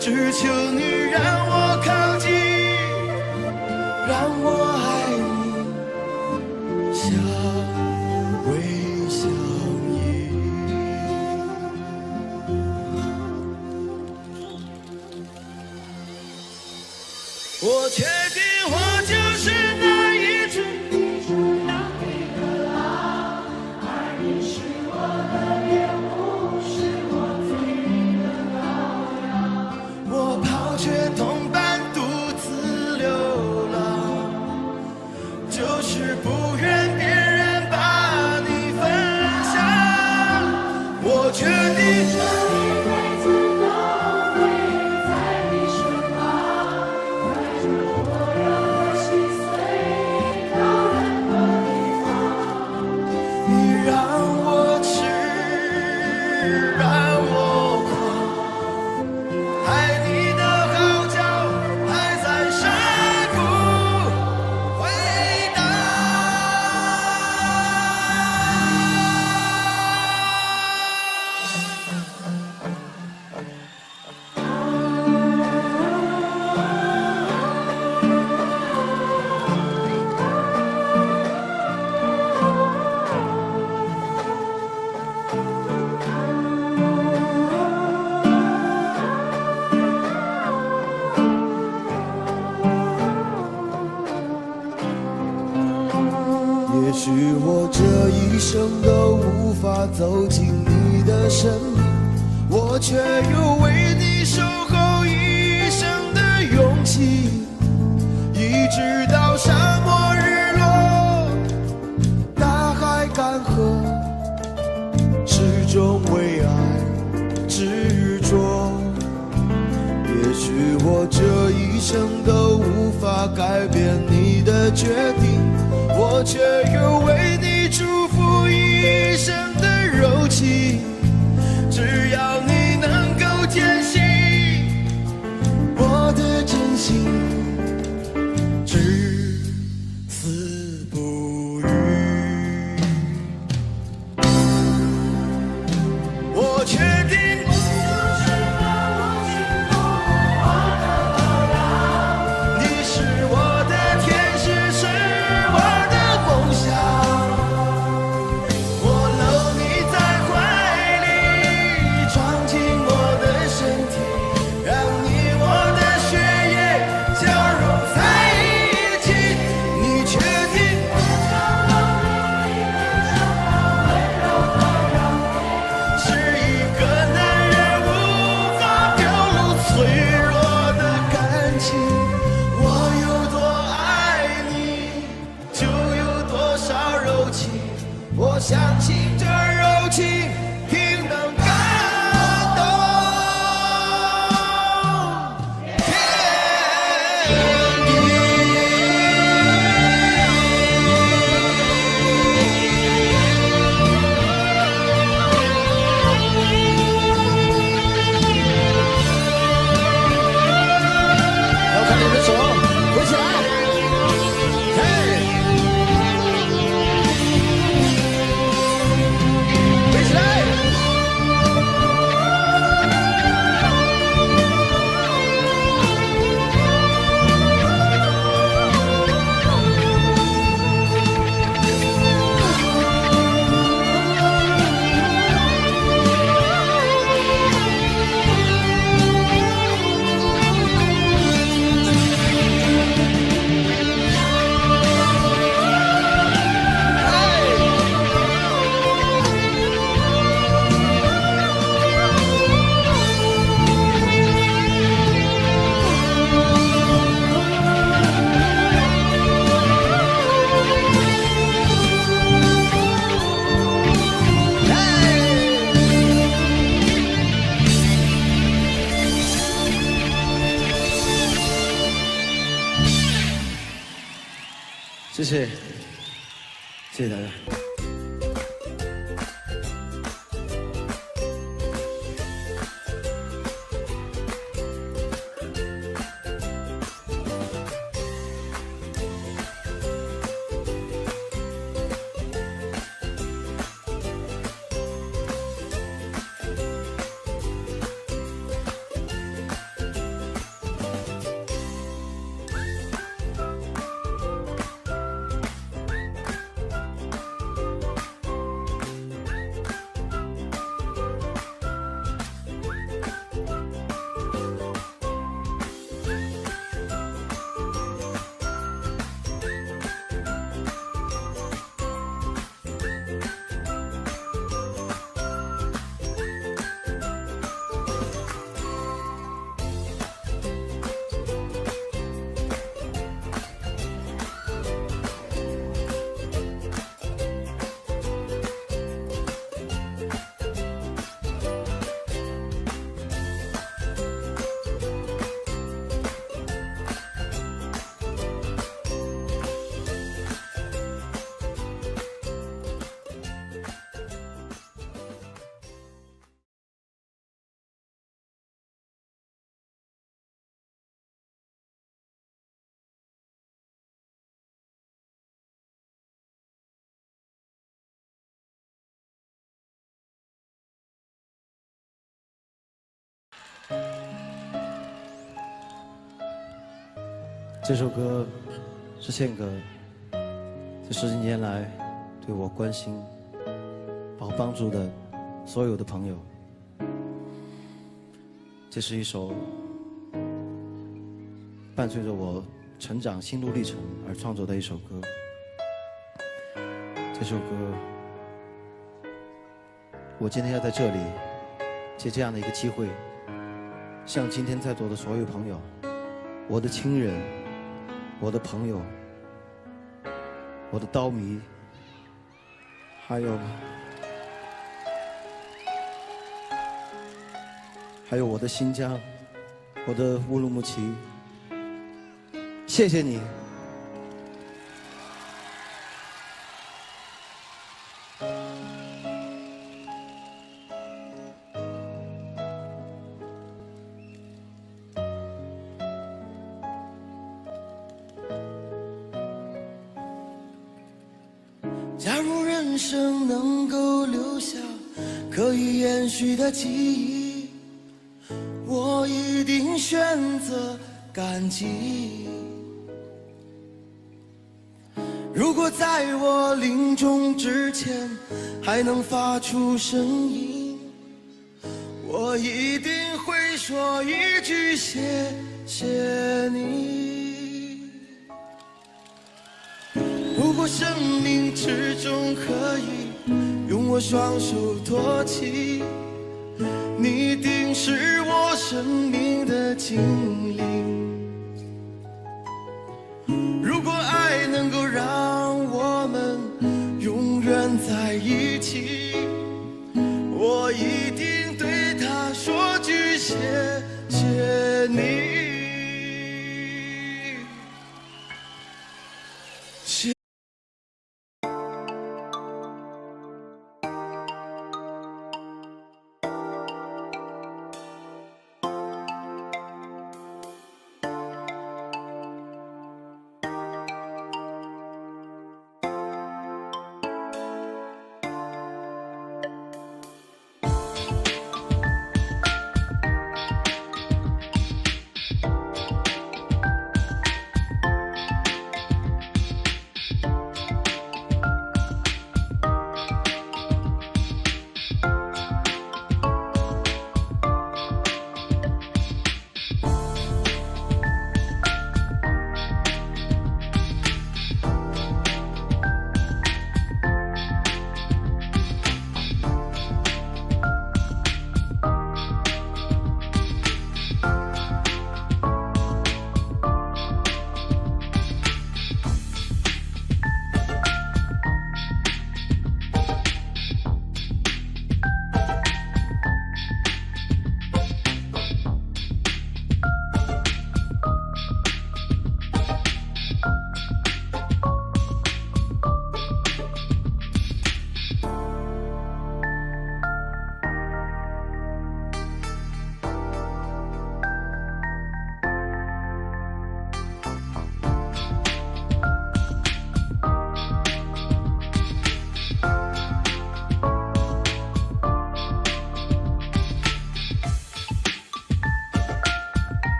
只求你让我靠近，让我爱你，相偎相依。我确定我就是那一只羊皮的狼，而你是我的猎物，是我最美的羔羊。我抛却同伴独自流浪，就是不愿别人把你分享。我决定这一辈子都会在你身旁，带着我让我心碎到任何地方。你让我痴，让我狂，爱你的号角还在山谷回荡。也许我这一生都无法走进你的生命，我却有为你守候一生的勇气，一直到沙漠日落，大海干涸，始终为爱执着。也许我这一生都无法改变你的决定，我却有为你祝福一生的柔情。只要你能够坚信我的真心，至死不渝。我确定。相信这柔情定能感动天地。要看你的手挥起来，嘿，挥起来。谢谢，谢谢大家。这首歌是献给这10几年来对我关心、把我帮助的所有的朋友。这是一首伴随着我成长心路历程而创作的一首歌。这首歌，我今天要在这里借这样的一个机会，向今天在座的所有朋友、我的亲人、我的朋友、我的刀迷，还有我的新疆、我的乌鲁木齐，谢谢你。假如人生能够留下可以延续的记忆，我一定选择感激。如果在我临终之前还能发出声音，我一定会说一句谢谢你。如果生命之中可以用我双手托起，你一定是我生命的精灵。如果爱能够让我们永远在在一起，我一定对他说句谢谢你。